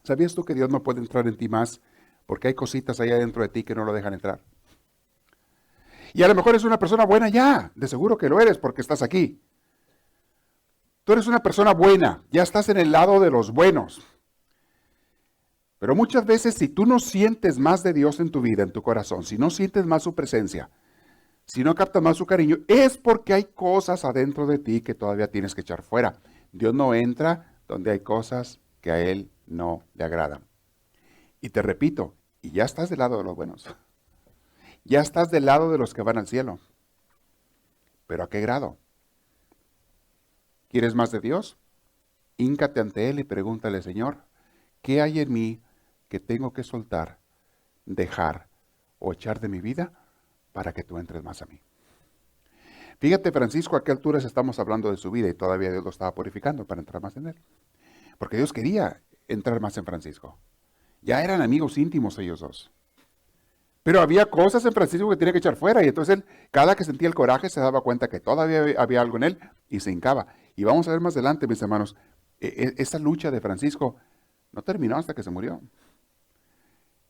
¿Sabías tú que Dios no puede entrar en ti más porque hay cositas allá dentro de ti que no lo dejan entrar? Y a lo mejor eres una persona buena ya, de seguro que lo eres porque estás aquí. Tú eres una persona buena, ya estás en el lado de los buenos. Pero muchas veces si tú no sientes más de Dios en tu vida, en tu corazón, si no sientes más su presencia, si no captas más su cariño, es porque hay cosas adentro de ti que todavía tienes que echar fuera. Dios no entra donde hay cosas que a Él no le agradan. Y te repito, y ya estás del lado de los buenos. Ya estás del lado de los que van al cielo. ¿Pero a qué grado? ¿Quieres más de Dios? Híncate ante Él y pregúntale, Señor, ¿qué hay en mí que tengo que soltar, dejar o echar de mi vida para que tú entres más a mí? Fíjate, Francisco, a qué alturas estamos hablando de su vida y todavía Dios lo estaba purificando para entrar más en él. Porque Dios quería entrar más en Francisco. Ya eran amigos íntimos ellos dos. Pero había cosas en Francisco que tenía que echar fuera. Y entonces él, cada que sentía el coraje, se daba cuenta que todavía había algo en él y se hincaba. Y vamos a ver más adelante, mis hermanos, esa lucha de Francisco no terminó hasta que se murió.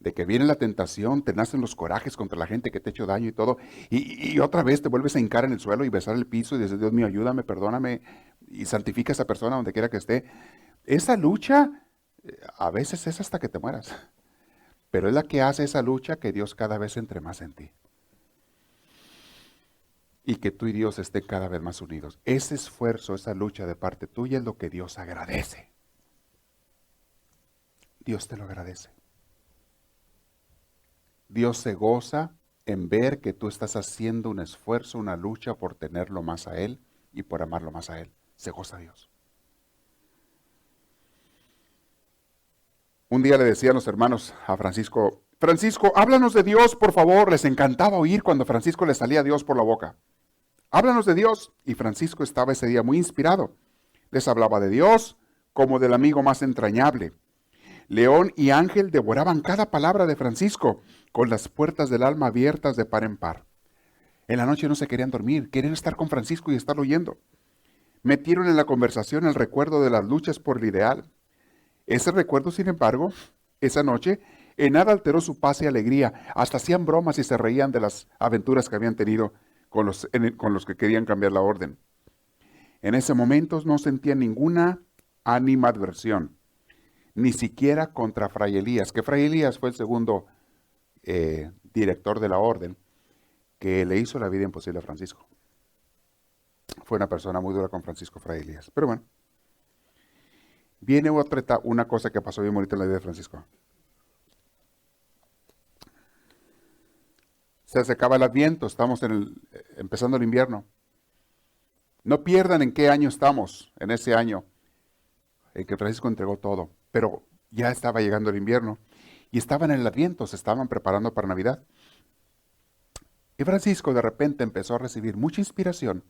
De que viene la tentación, te nacen los corajes contra la gente que te ha hecho daño y todo. Y otra vez te vuelves a hincar en el suelo y besar el piso y dices, Dios mío, ayúdame, perdóname. Y santifica a esa persona donde quiera que esté. Esa lucha a veces es hasta que te mueras. Pero es la que hace esa lucha que Dios cada vez entre más en ti. Y que tú y Dios estén cada vez más unidos. Ese esfuerzo, esa lucha de parte tuya es lo que Dios agradece. Dios te lo agradece. Dios se goza en ver que tú estás haciendo un esfuerzo, una lucha por tenerlo más a Él y por amarlo más a Él. Se goza Dios. Un día le decían los hermanos a Francisco, Francisco, háblanos de Dios, por favor. Les encantaba oír cuando Francisco le salía Dios por la boca. Háblanos de Dios. Y Francisco estaba ese día muy inspirado. Les hablaba de Dios como del amigo más entrañable. León y Ángel devoraban cada palabra de Francisco con las puertas del alma abiertas de par en par. En la noche no se querían dormir, querían estar con Francisco y estarlo oyendo. Metieron en la conversación el recuerdo de las luchas por el ideal. Ese recuerdo, sin embargo, esa noche, en nada alteró su paz y alegría. Hasta hacían bromas y se reían de las aventuras que habían tenido con los que querían cambiar la orden. En ese momento no sentían ninguna animadversión, ni siquiera contra Fray Elías, que Fray Elías fue el segundo director de la orden, que le hizo la vida imposible a Francisco. Fue una persona muy dura con Francisco, Fray Elías. Pero bueno, viene una cosa que pasó bien bonita en la vida de Francisco. Se acercaba el Adviento, estamos empezando el invierno. No pierdan en qué año estamos, en ese año en que Francisco entregó todo. Pero ya estaba llegando el invierno y estaban en el Adviento, se estaban preparando para Navidad. Y Francisco de repente empezó a recibir mucha inspiración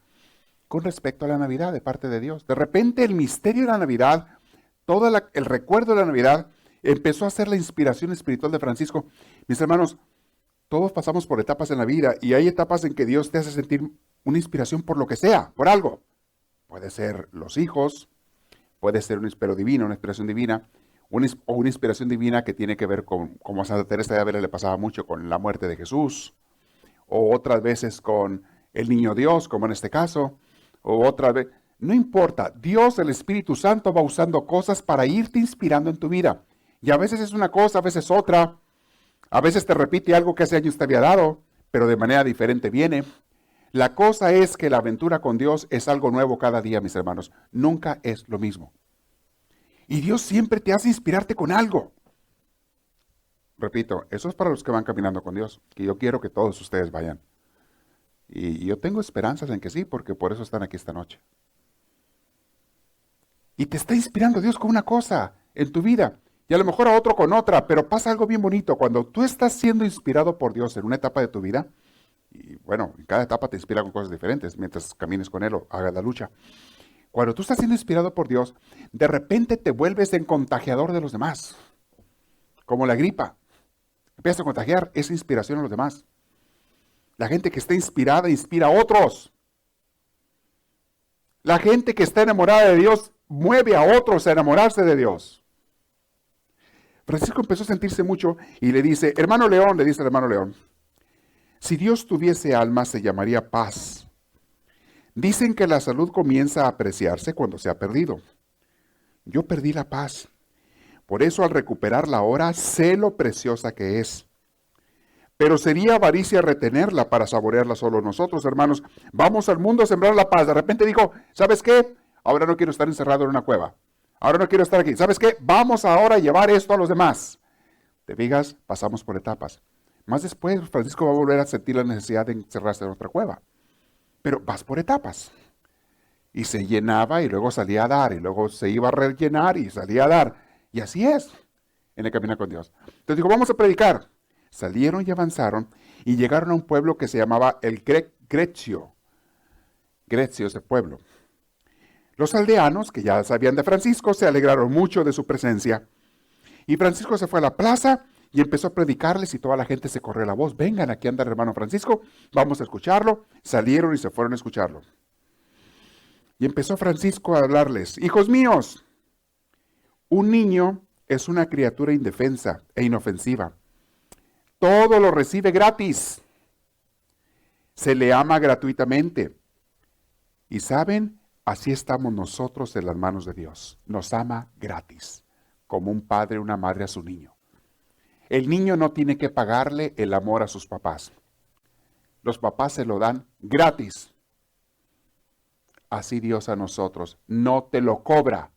con respecto a la Navidad de parte de Dios. De repente el misterio de la Navidad, todo el recuerdo de la Navidad, empezó a ser la inspiración espiritual de Francisco. Mis hermanos, todos pasamos por etapas en la vida y hay etapas en que Dios te hace sentir una inspiración por lo que sea, por algo. Puede ser los hijos, puede ser un inspiro divino, una inspiración divina, o una inspiración divina que tiene que ver con, como a Santa Teresa de Ávila le pasaba mucho con la muerte de Jesús, o otras veces con el niño Dios, como en este caso, o otra vez. No importa, Dios, el Espíritu Santo, va usando cosas para irte inspirando en tu vida. Y a veces es una cosa, a veces otra. A veces te repite algo que hace años te había dado, pero de manera diferente viene. La cosa es que la aventura con Dios es algo nuevo cada día, mis hermanos. Nunca es lo mismo. Y Dios siempre te hace inspirarte con algo. Repito, eso es para los que van caminando con Dios, que yo quiero que todos ustedes vayan. Y yo tengo esperanzas en que sí, porque por eso están aquí esta noche. Y te está inspirando Dios con una cosa en tu vida. Y a lo mejor a otro con otra, pero pasa algo bien bonito. Cuando tú estás siendo inspirado por Dios en una etapa de tu vida, y bueno, en cada etapa te inspira con cosas diferentes, mientras camines con Él o hagas la lucha. Cuando tú estás siendo inspirado por Dios, de repente te vuelves en contagiador de los demás. Como la gripa. Empiezas a contagiar esa inspiración a los demás. La gente que está inspirada inspira a otros. La gente que está enamorada de Dios mueve a otros a enamorarse de Dios. Francisco empezó a sentirse mucho y le dice, hermano León, le dice el hermano León, si Dios tuviese alma se llamaría paz. Dicen que la salud comienza a apreciarse cuando se ha perdido. Yo perdí la paz. Por eso al recuperar la hora, sé lo preciosa que es. Pero sería avaricia retenerla para saborearla solo nosotros, hermanos. Vamos al mundo a sembrar la paz. De repente dijo, ¿sabes qué? Ahora no quiero estar encerrado en una cueva. Ahora no quiero estar aquí. ¿Sabes qué? Vamos ahora a llevar esto a los demás. ¿Te fijas? Pasamos por etapas. Más después, Francisco va a volver a sentir la necesidad de encerrarse en otra cueva. Pero vas por etapas. Y se llenaba y luego salía a dar. Y luego se iba a rellenar y salía a dar. Y así es en el camino con Dios. Entonces dijo, vamos a predicar. Salieron y avanzaron y llegaron a un pueblo que se llamaba el Grecio. Grecio es el pueblo. Los aldeanos, que ya sabían de Francisco, se alegraron mucho de su presencia. Y Francisco se fue a la plaza y empezó a predicarles y toda la gente se corrió la voz. Vengan, aquí anda el hermano Francisco, vamos a escucharlo. Salieron y se fueron a escucharlo. Y empezó Francisco a hablarles. Hijos míos, un niño es una criatura indefensa e inofensiva. Todo lo recibe gratis. Se le ama gratuitamente. Y saben, así estamos nosotros en las manos de Dios. Nos ama gratis, como un padre o una madre a su niño. El niño no tiene que pagarle el amor a sus papás. Los papás se lo dan gratis. Así Dios a nosotros. No te lo cobra.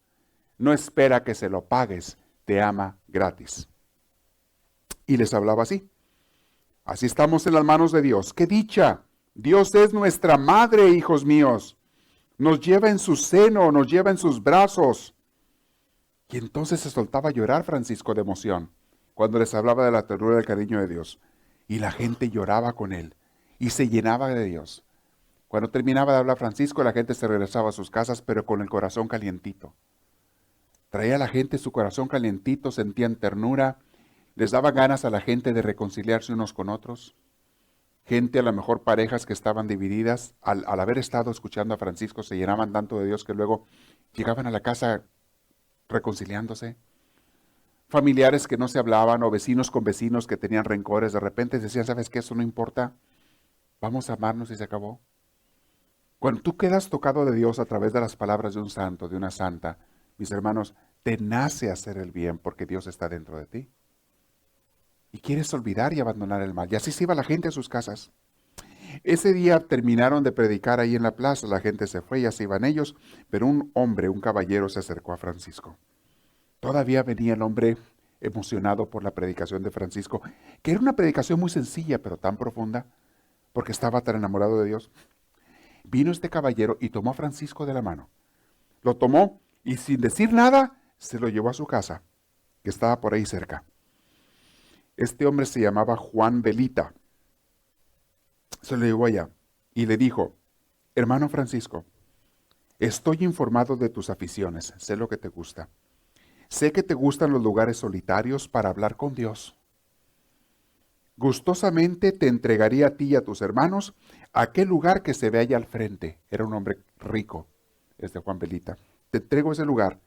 No espera que se lo pagues. Te ama gratis. Y les hablaba así. Así estamos en las manos de Dios. ¡Qué dicha! Dios es nuestra madre, hijos míos. Nos lleva en su seno, nos lleva en sus brazos. Y entonces se soltaba a llorar Francisco de emoción, cuando les hablaba de la ternura y del cariño de Dios. Y la gente lloraba con él, y se llenaba de Dios. Cuando terminaba de hablar Francisco, la gente se regresaba a sus casas, pero con el corazón calientito. Traía a la gente su corazón calientito, sentían ternura, les daba ganas a la gente de reconciliarse unos con otros. Gente, a lo mejor parejas que estaban divididas, al haber estado escuchando a Francisco, se llenaban tanto de Dios que luego llegaban a la casa reconciliándose. Familiares que no se hablaban o vecinos con vecinos que tenían rencores, de repente decían, ¿sabes qué? Eso no importa. Vamos a amarnos y se acabó. Cuando tú quedas tocado de Dios a través de las palabras de un santo, de una santa, mis hermanos, te nace hacer el bien porque Dios está dentro de ti. Y quieres olvidar y abandonar el mal. Y así se iba la gente a sus casas. Ese día terminaron de predicar ahí en la plaza, la gente se fue y así iban ellos, pero un hombre, un caballero se acercó a Francisco. Todavía venía el hombre emocionado por la predicación de Francisco, que era una predicación muy sencilla, pero tan profunda, porque estaba tan enamorado de Dios. Vino este caballero y tomó a Francisco de la mano. Lo tomó y sin decir nada, se lo llevó a su casa, que estaba por ahí cerca. Este hombre se llamaba Juan Belita. Se lo llevó allá y le dijo, hermano Francisco, estoy informado de tus aficiones, sé lo que te gusta. Sé que te gustan los lugares solitarios para hablar con Dios. Gustosamente te entregaría a ti y a tus hermanos aquel lugar que se ve allá al frente. Era un hombre rico, Juan Belita. Te entrego ese lugar.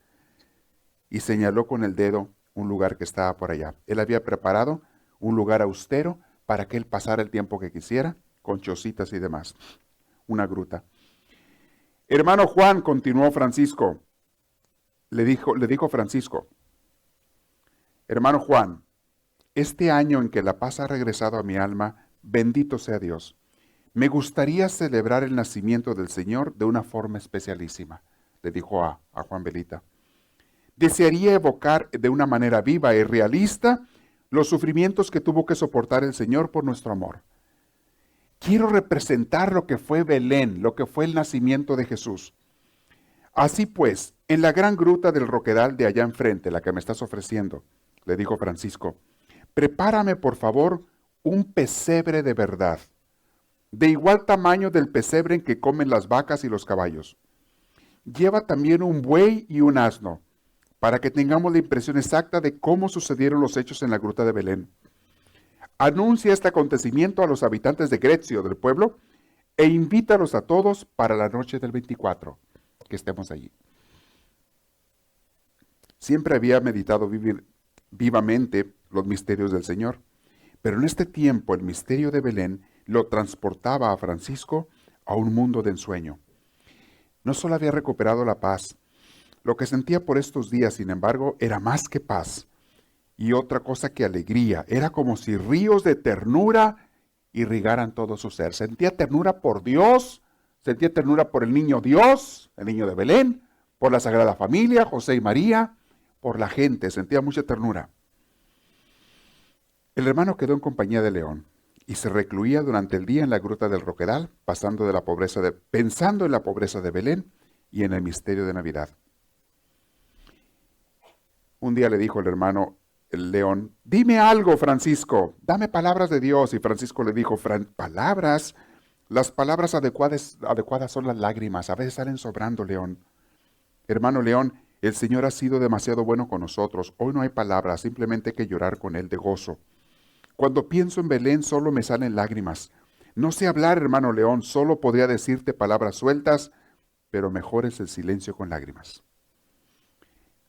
Y señaló con el dedo un lugar que estaba por allá. Él había preparado un lugar austero para que él pasara el tiempo que quisiera, con chocitas y demás. Una gruta. Hermano Juan, continuó Francisco, le dijo Francisco, hermano Juan, este año en que la paz ha regresado a mi alma, bendito sea Dios, me gustaría celebrar el nacimiento del Señor de una forma especialísima, le dijo a Juan Belita. Desearía evocar de una manera viva y realista los sufrimientos que tuvo que soportar el Señor por nuestro amor. Quiero representar lo que fue Belén, lo que fue el nacimiento de Jesús. Así pues, en la gran gruta del Roquedal de allá enfrente, la que me estás ofreciendo, le dijo Francisco, prepárame por favor un pesebre de verdad, de igual tamaño del pesebre en que comen las vacas y los caballos. Lleva también un buey y un asno, para que tengamos la impresión exacta de cómo sucedieron los hechos en la gruta de Belén. Anuncia este acontecimiento a los habitantes de Grecio, del pueblo, e invítalos a todos para la noche del 24, que estemos allí. Siempre había meditado vivamente los misterios del Señor, pero en este tiempo el misterio de Belén lo transportaba a Francisco a un mundo de ensueño. No solo había recuperado la paz, Lo que sentía por estos días, sin embargo, era más que paz y otra cosa que alegría. Era como si ríos de ternura irrigaran todo su ser. Sentía ternura por Dios, sentía ternura por el niño Dios, el niño de Belén, por la Sagrada Familia, José y María, por la gente, sentía mucha ternura. El hermano quedó en compañía de León y se recluía durante el día en la gruta del Roquedal, pensando en la pobreza de Belén y en el misterio de Navidad. Un día le dijo el hermano el León: dime algo, Francisco, dame palabras de Dios. Y Francisco le dijo: palabras, las palabras adecuadas son las lágrimas, a veces salen sobrando, León. Hermano León, el Señor ha sido demasiado bueno con nosotros, hoy no hay palabras, simplemente hay que llorar con Él de gozo. Cuando pienso en Belén solo me salen lágrimas. No sé hablar, hermano León, solo podría decirte palabras sueltas, pero mejor es el silencio con lágrimas.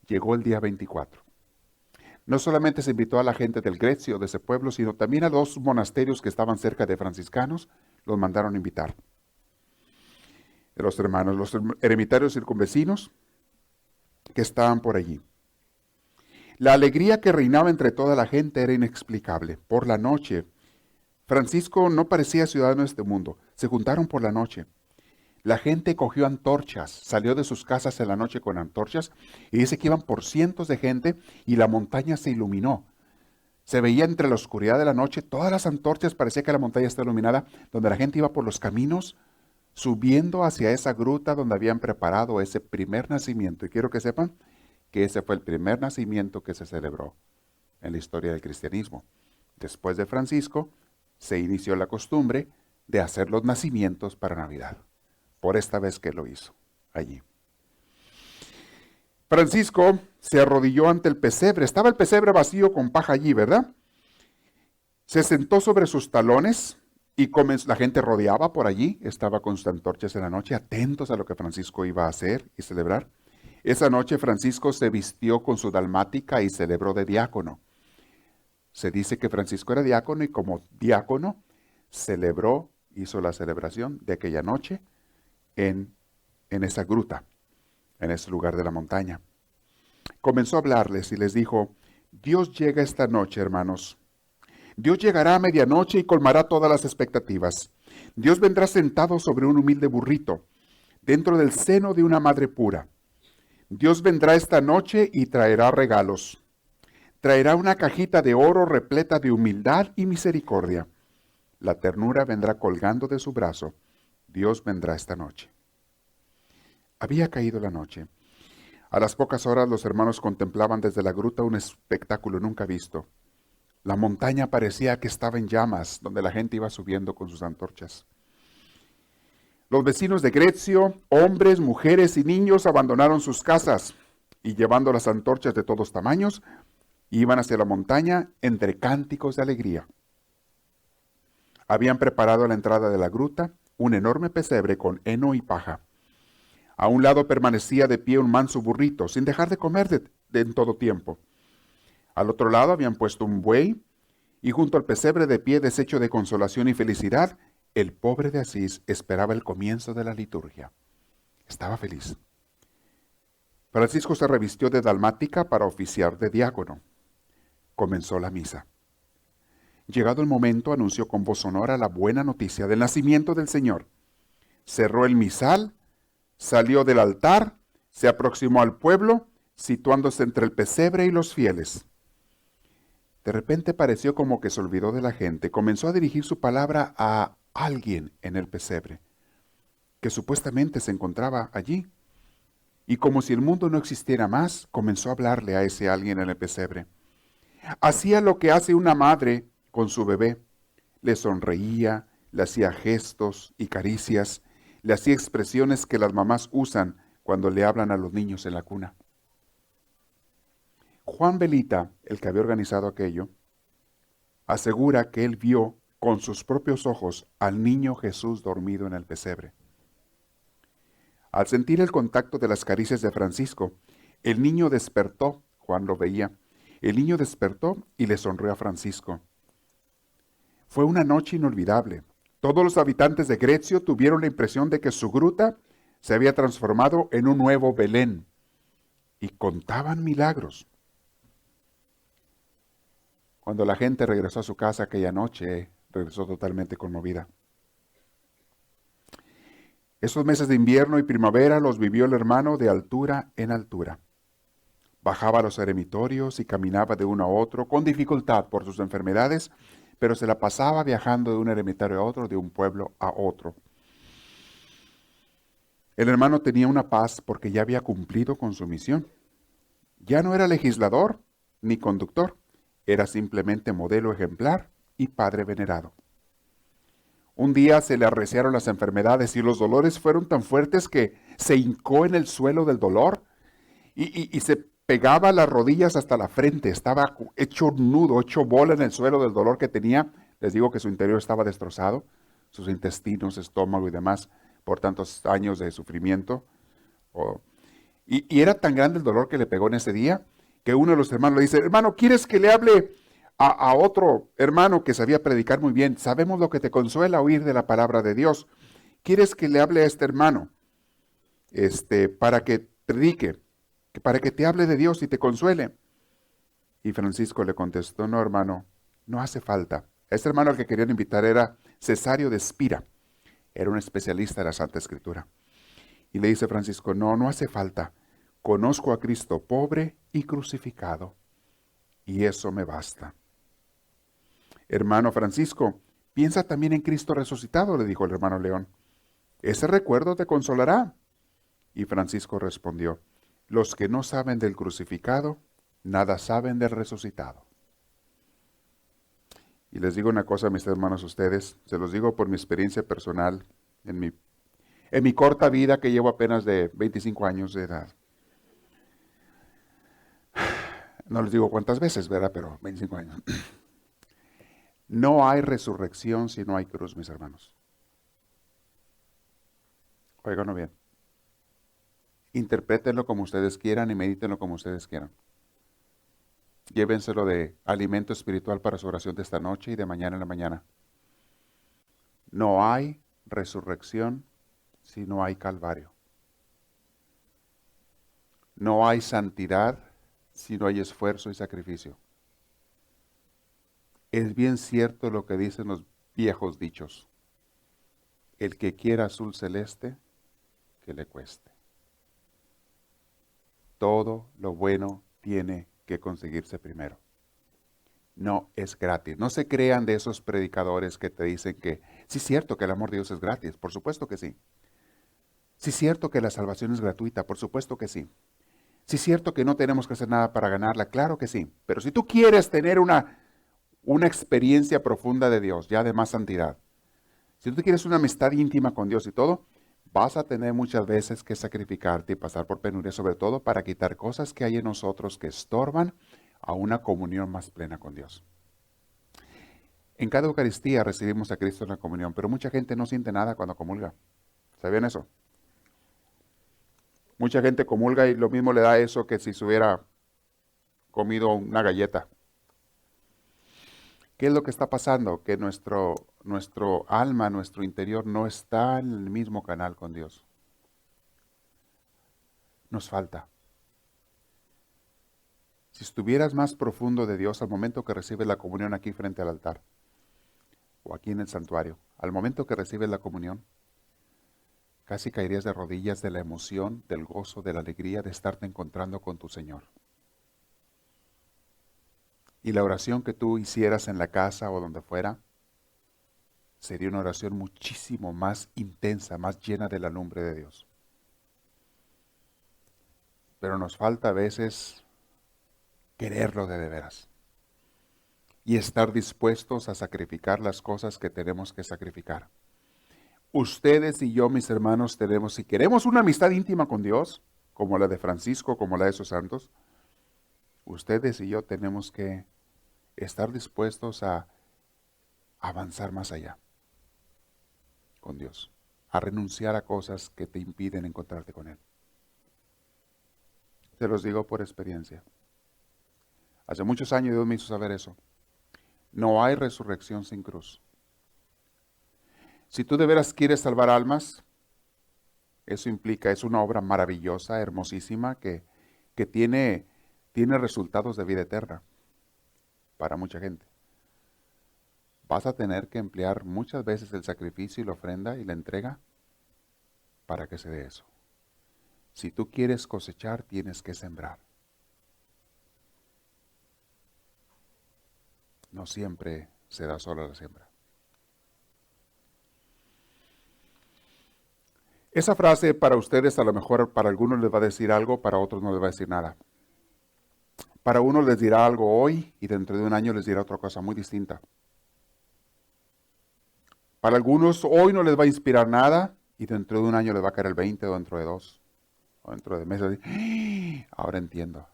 Llegó el día 24. No solamente se invitó a la gente del Grecio, de ese pueblo, sino también a 2 monasterios que estaban cerca de franciscanos, los mandaron a invitar. Los hermanos, los eremitarios circunvecinos que estaban por allí. La alegría que reinaba entre toda la gente era inexplicable. Por la noche, Francisco no parecía ciudadano de este mundo. Se juntaron por la noche. La gente cogió antorchas, salió de sus casas en la noche con antorchas y dice que iban por cientos de gente y la montaña se iluminó. Se veía entre la oscuridad de la noche, todas las antorchas, parecía que la montaña estaba iluminada, donde la gente iba por los caminos, subiendo hacia esa gruta donde habían preparado ese primer nacimiento. Y quiero que sepan que ese fue el primer nacimiento que se celebró en la historia del cristianismo. Después de Francisco, se inició la costumbre de hacer los nacimientos para Navidad. Por esta vez que lo hizo allí. Francisco se arrodilló ante el pesebre. Estaba el pesebre vacío con paja allí, ¿verdad? Se sentó sobre sus talones y la gente rodeaba por allí. Estaba con sus antorchas en la noche, atentos a lo que Francisco iba a hacer y celebrar. Esa noche Francisco se vistió con su dalmática y celebró de diácono. Se dice que Francisco era diácono y como diácono hizo la celebración de aquella noche en esa gruta, en ese lugar de la montaña. Comenzó a hablarles y les dijo: Dios llega esta noche, hermanos. Dios llegará a medianoche y colmará todas las expectativas. Dios vendrá sentado sobre un humilde burrito, dentro del seno de una madre pura. Dios vendrá esta noche y traerá regalos. Traerá una cajita de oro repleta de humildad y misericordia. La ternura vendrá colgando de su brazo. Dios vendrá esta noche. Había caído la noche. A las pocas horas los hermanos contemplaban desde la gruta un espectáculo nunca visto. La montaña parecía que estaba en llamas, donde la gente iba subiendo con sus antorchas. Los vecinos de Grecio, hombres, mujeres y niños, abandonaron sus casas y llevando las antorchas de todos tamaños, iban hacia la montaña entre cánticos de alegría. Habían preparado a la entrada de la gruta un enorme pesebre con heno y paja. A un lado permanecía de pie un manso burrito, sin dejar de comer en todo tiempo. Al otro lado habían puesto un buey, y junto al pesebre de pie, deshecho de consolación y felicidad, el pobre de Asís esperaba el comienzo de la liturgia. Estaba feliz. Francisco se revistió de dalmática para oficiar de diácono. Comenzó la misa. Llegado el momento, anunció con voz sonora la buena noticia del nacimiento del Señor. Cerró el misal, salió del altar, se aproximó al pueblo, situándose entre el pesebre y los fieles. De repente pareció como que se olvidó de la gente. Comenzó a dirigir su palabra a alguien en el pesebre, que supuestamente se encontraba allí. Y como si el mundo no existiera más, comenzó a hablarle a ese alguien en el pesebre. Hacía lo que hace una madre con su bebé. Le sonreía, le hacía gestos y caricias, le hacía expresiones que las mamás usan cuando le hablan a los niños en la cuna. Juan Belita, el que había organizado aquello, asegura que él vio con sus propios ojos al niño Jesús dormido en el pesebre. Al sentir el contacto de las caricias de Francisco, el niño despertó. Juan lo veía. El niño despertó y le sonrió a Francisco. Fue una noche inolvidable. Todos los habitantes de Grecio tuvieron la impresión de que su gruta se había transformado en un nuevo Belén. y contaban milagros. Cuando la gente regresó a su casa aquella noche, regresó totalmente conmovida. Esos meses de invierno y primavera los vivió el hermano de altura en altura. Bajaba a los eremitorios y caminaba de uno a otro con dificultad por sus enfermedades, pero se la pasaba viajando de un eremitario a otro, de un pueblo a otro. El hermano tenía una paz porque ya había cumplido con su misión. Ya no era legislador ni conductor, era simplemente modelo ejemplar y padre venerado. Un día se le arreciaron las enfermedades y los dolores fueron tan fuertes que se hincó en el suelo del dolor y se pegaba las rodillas hasta la frente. Estaba hecho nudo, hecho bola en el suelo del dolor que tenía. Les digo que su interior estaba destrozado, sus intestinos, estómago y demás, por tantos años de sufrimiento. Y era tan grande el dolor que le pegó en ese día que uno de los hermanos le dice: hermano, ¿quieres que le hable a otro hermano que sabía predicar muy bien? Sabemos lo que te consuela oír de la palabra de Dios. ¿Quieres que le hable a este hermano para que predique, para que te hable de Dios y te consuele? Y Francisco le contestó: no, hermano, no hace falta. Este hermano al que querían invitar era Cesario de Espira. Era un especialista de la Santa Escritura. Y le dice Francisco: no hace falta. Conozco a Cristo pobre y crucificado, y eso me basta. Hermano Francisco, piensa también en Cristo resucitado, le dijo el hermano León. Ese recuerdo te consolará. Y Francisco respondió: los que no saben del crucificado, nada saben del resucitado. Y les digo una cosa, mis hermanos, ustedes, se los digo por mi experiencia personal, en mi corta vida, que llevo apenas de 25 años de edad. No les digo cuántas veces, ¿verdad? Pero 25 años. No hay resurrección si no hay cruz, mis hermanos. Óiganlo bien. Interprétenlo como ustedes quieran y medítenlo como ustedes quieran. Llévenselo de alimento espiritual para su oración de esta noche y de mañana en la mañana. No hay resurrección si no hay Calvario. No hay santidad si no hay esfuerzo y sacrificio. Es bien cierto lo que dicen los viejos dichos: el que quiera azul celeste, que le cueste. Todo lo bueno tiene que conseguirse primero. No es gratis. No se crean de esos predicadores que te dicen que sí es cierto que el amor de Dios es gratis. Por supuesto que sí. Sí es cierto que la salvación es gratuita. Por supuesto que sí. Sí es cierto que no tenemos que hacer nada para ganarla. Claro que sí. Pero si tú quieres tener una experiencia profunda de Dios, ya de más santidad, si tú quieres una amistad íntima con Dios y todo, vas a tener muchas veces que sacrificarte y pasar por penuria, sobre todo para quitar cosas que hay en nosotros que estorban a una comunión más plena con Dios. En cada Eucaristía recibimos a Cristo en la comunión, pero mucha gente no siente nada cuando comulga. ¿Sabían eso? Mucha gente comulga y lo mismo le da eso que si se hubiera comido una galleta. ¿Qué es lo que está pasando? Que nuestro alma, nuestro interior no está en el mismo canal con Dios. Nos falta. Si estuvieras más profundo de Dios al momento que recibes la comunión aquí frente al altar, o aquí en el santuario, al momento que recibes la comunión, casi caerías de rodillas de la emoción, del gozo, de la alegría de estarte encontrando con tu Señor. Y la oración que tú hicieras en la casa o donde fuera, sería una oración muchísimo más intensa, más llena de la lumbre de Dios. Pero nos falta a veces quererlo de veras. Y estar dispuestos a sacrificar las cosas que tenemos que sacrificar. Ustedes y yo, mis hermanos, si queremos una amistad íntima con Dios, como la de Francisco, como la de esos santos, ustedes y yo tenemos que estar dispuestos a avanzar más allá con Dios, a renunciar a cosas que te impiden encontrarte con Él. Te los digo por experiencia. Hace muchos años Dios me hizo saber eso. No hay resurrección sin cruz. Si tú de veras quieres salvar almas, eso implica, es una obra maravillosa, hermosísima, que que tiene resultados de vida eterna para mucha gente. Vas a tener que emplear muchas veces el sacrificio y la ofrenda y la entrega para que se dé eso. Si tú quieres cosechar, tienes que sembrar. No siempre se da sola la siembra. Esa frase para ustedes, a lo mejor para algunos les va a decir algo, para otros no les va a decir nada. Para unos les dirá algo hoy y dentro de un año les dirá otra cosa muy distinta. Para algunos hoy no les va a inspirar nada y dentro de un año les va a caer el 20 o dentro de 2 o dentro de meses. Ahora entiendo.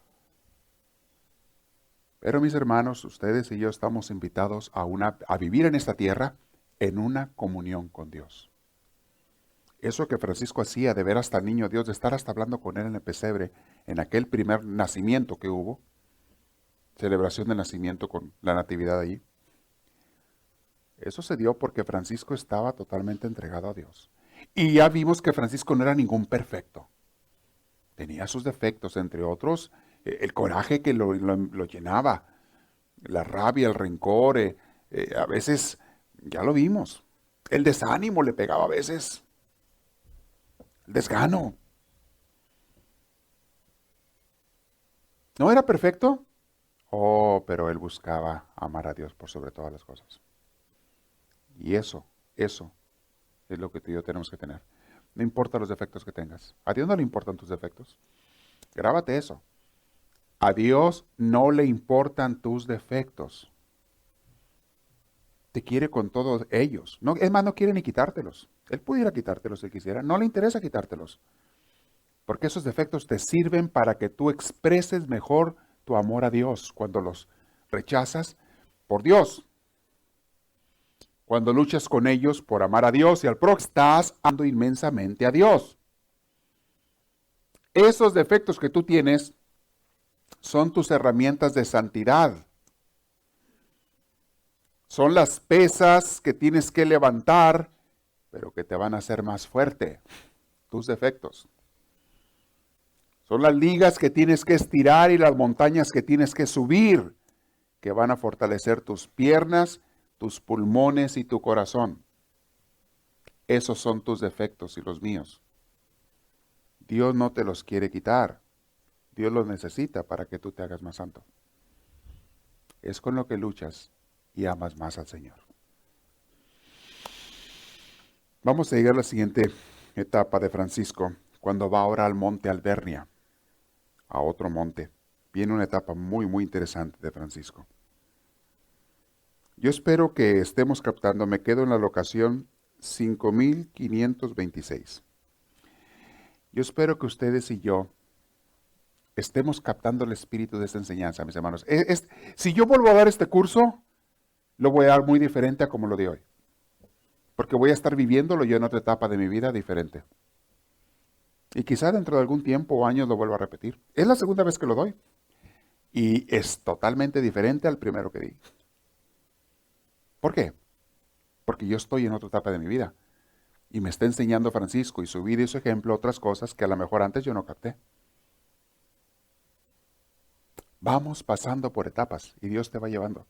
Pero mis hermanos, ustedes y yo estamos invitados a vivir en esta tierra en una comunión con Dios. Eso que Francisco hacía de ver hasta el niño Dios, de estar hasta hablando con él en el pesebre, en aquel primer nacimiento que hubo, celebración de nacimiento con la natividad allí. Eso se dio porque Francisco estaba totalmente entregado a Dios. Y ya vimos que Francisco no era ningún perfecto. Tenía sus defectos, entre otros, el coraje que lo llenaba, la rabia, el rencor, a veces, ya lo vimos, el desánimo le pegaba a veces, el desgano. ¿No era perfecto? Oh, pero él buscaba amar a Dios por sobre todas las cosas. Y eso es lo que tú y yo tenemos que tener. No importa los defectos que tengas. A Dios no le importan tus defectos. Grábate eso. A Dios no le importan tus defectos. Te quiere con todos ellos. No, es más, no quiere ni quitártelos. Él pudiera quitártelos si quisiera. No le interesa quitártelos. Porque esos defectos te sirven para que tú expreses mejor tu amor a Dios cuando los rechazas por Dios. Cuando luchas con ellos por amar a Dios y al prójimo, estás amando inmensamente a Dios. Esos defectos que tú tienes son tus herramientas de santidad. Son las pesas que tienes que levantar, pero que te van a hacer más fuerte. Tus defectos. Son las ligas que tienes que estirar y las montañas que tienes que subir, que van a fortalecer tus piernas, tus pulmones y tu corazón. Esos son tus defectos y los míos. Dios no te los quiere quitar. Dios los necesita para que tú te hagas más santo. Es con lo que luchas y amas más al Señor. Vamos a llegar a la siguiente etapa de Francisco, cuando va ahora al monte Albernia, a otro monte. Viene una etapa muy, muy interesante de Francisco. Yo espero que estemos captando, me quedo en la locación 5526. Yo espero que ustedes y yo estemos captando el espíritu de esta enseñanza, mis hermanos. Si yo vuelvo a dar este curso, lo voy a dar muy diferente a como lo di hoy. Porque voy a estar viviéndolo yo en otra etapa de mi vida diferente. Y quizá dentro de algún tiempo o años lo vuelva a repetir. Es la segunda vez que lo doy. Y es totalmente diferente al primero que di. ¿Por qué? Porque yo estoy en otra etapa de mi vida. Y me está enseñando Francisco y su vida y su ejemplo otras cosas que a lo mejor antes yo no capté. Vamos pasando por etapas y Dios te va llevando.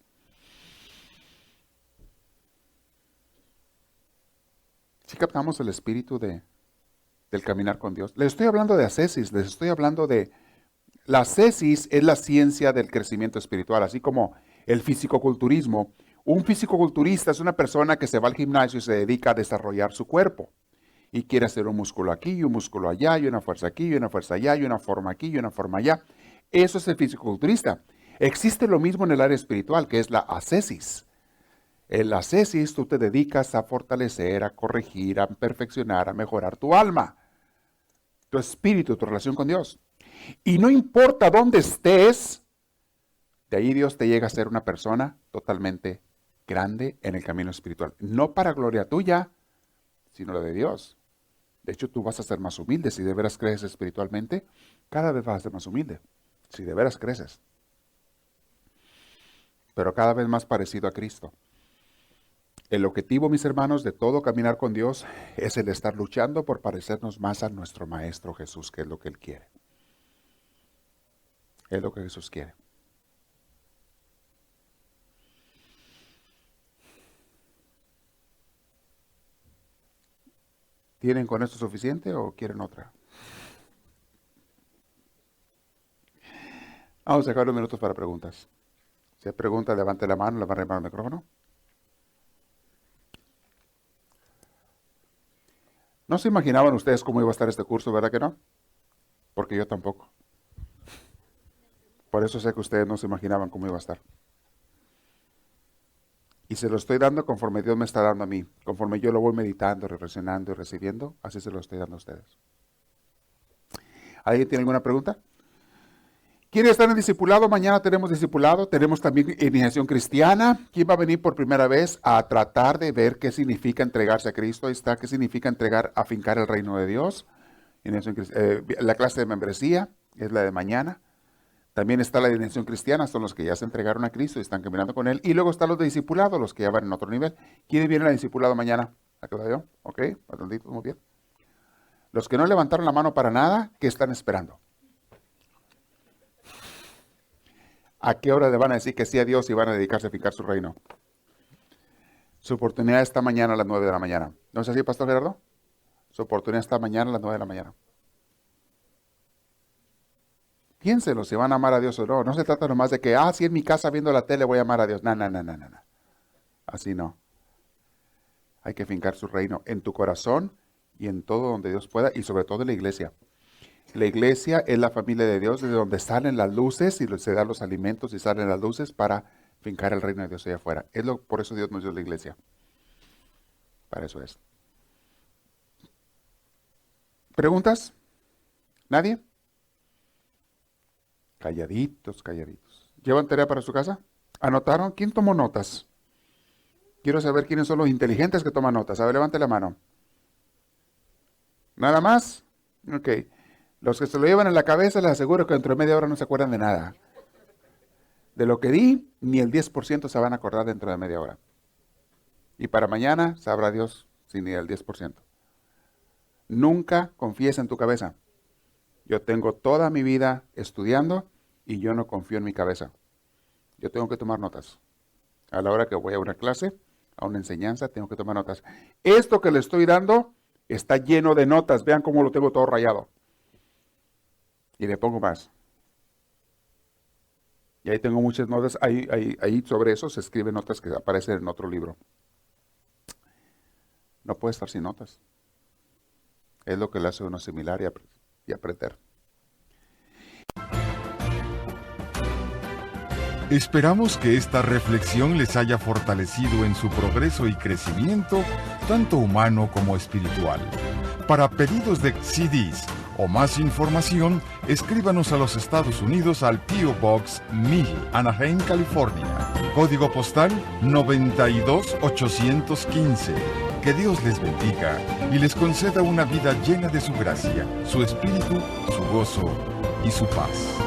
Si captamos el espíritu del caminar con Dios. Les estoy hablando de ascesis, les estoy hablando de... La ascesis es la ciencia del crecimiento espiritual, así como el fisicoculturismo. Un fisicoculturista es una persona que se va al gimnasio y se dedica a desarrollar su cuerpo. Y quiere hacer un músculo aquí y un músculo allá, y una fuerza aquí y una fuerza allá, y una forma aquí y una forma allá. Eso es el fisicoculturista. Existe lo mismo en el área espiritual, que es la ascesis. En la ascesis tú te dedicas a fortalecer, a corregir, a perfeccionar, a mejorar tu alma, tu espíritu, tu relación con Dios. Y no importa dónde estés, de ahí Dios te llega a ser una persona totalmente grande en el camino espiritual. No para gloria tuya, sino la de Dios. De hecho, tú vas a ser más humilde. Si de veras creces espiritualmente, cada vez vas a ser más humilde. Si de veras creces. Pero cada vez más parecido a Cristo. El objetivo, mis hermanos, de todo caminar con Dios es el estar luchando por parecernos más a nuestro Maestro Jesús, que es lo que Él quiere. Es lo que Jesús quiere. ¿Tienen con esto suficiente o quieren otra? Vamos a dejar unos minutos para preguntas. Si hay preguntas, levante la mano, le va a arrimar el micrófono. No se imaginaban ustedes cómo iba a estar este curso, ¿verdad que no? Porque yo tampoco. Por eso sé que ustedes no se imaginaban cómo iba a estar. Y se lo estoy dando conforme Dios me está dando a mí. Conforme yo lo voy meditando, reflexionando y recibiendo, así se lo estoy dando a ustedes. ¿Alguien tiene alguna pregunta? ¿Quiénes están en discipulado? Mañana tenemos discipulado. Tenemos también iniciación cristiana. ¿Quién va a venir por primera vez a tratar de ver qué significa entregarse a Cristo? Ahí está, qué significa afincar el reino de Dios. La clase de membresía es la de mañana. También está la iniciación cristiana, son los que ya se entregaron a Cristo y están caminando con Él. Y luego están los de discipulado, los que ya van en otro nivel. ¿Quién viene al discipulado mañana? ¿Acá yo? ¿Ok? Bastantito, muy bien. Los que no levantaron la mano para nada, ¿qué están esperando? ¿A qué hora le van a decir que sí a Dios y van a dedicarse a afincar su reino? Su oportunidad está mañana a las 9 de la mañana. ¿No es así, Pastor Gerardo? Su oportunidad está mañana a las 9 de la mañana. Piénselo si van a amar a Dios o no. No se trata nomás de que, si en mi casa viendo la tele voy a amar a Dios. No. Así no. Hay que fincar su reino en tu corazón y en todo donde Dios pueda, y sobre todo en la iglesia. La iglesia es la familia de Dios, desde donde salen las luces y se dan los alimentos y salen las luces para fincar el reino de Dios allá afuera. Por eso Dios nos dio la iglesia. Para eso es. ¿Preguntas? ¿Nadie? Calladitos. ¿Llevan tarea para su casa? ¿Anotaron? ¿Quién tomó notas? Quiero saber quiénes son los inteligentes que toman notas. A ver, levante la mano. ¿Nada más? Ok. Los que se lo llevan en la cabeza, les aseguro que dentro de media hora no se acuerdan de nada. De lo que di, ni el 10% se van a acordar dentro de media hora. Y para mañana, sabrá Dios si ni el 10%. Nunca confíes en tu cabeza. Yo tengo toda mi vida estudiando y yo no confío en mi cabeza. Yo tengo que tomar notas. A la hora que voy a una clase, a una enseñanza, tengo que tomar notas. Esto que le estoy dando está lleno de notas. Vean cómo lo tengo todo rayado. Y le pongo más. Y ahí tengo muchas notas. Ahí sobre eso se escriben notas que aparecen en otro libro. No puede estar sin notas. Es lo que le hace a uno similar y aprender. Esperamos que esta reflexión les haya fortalecido en su progreso y crecimiento, tanto humano como espiritual. Para pedidos de CDs o más información, escríbanos a los Estados Unidos al P.O. Box 1000, Anaheim, California. Código postal 92815. Que Dios les bendiga y les conceda una vida llena de su gracia, su espíritu, su gozo y su paz.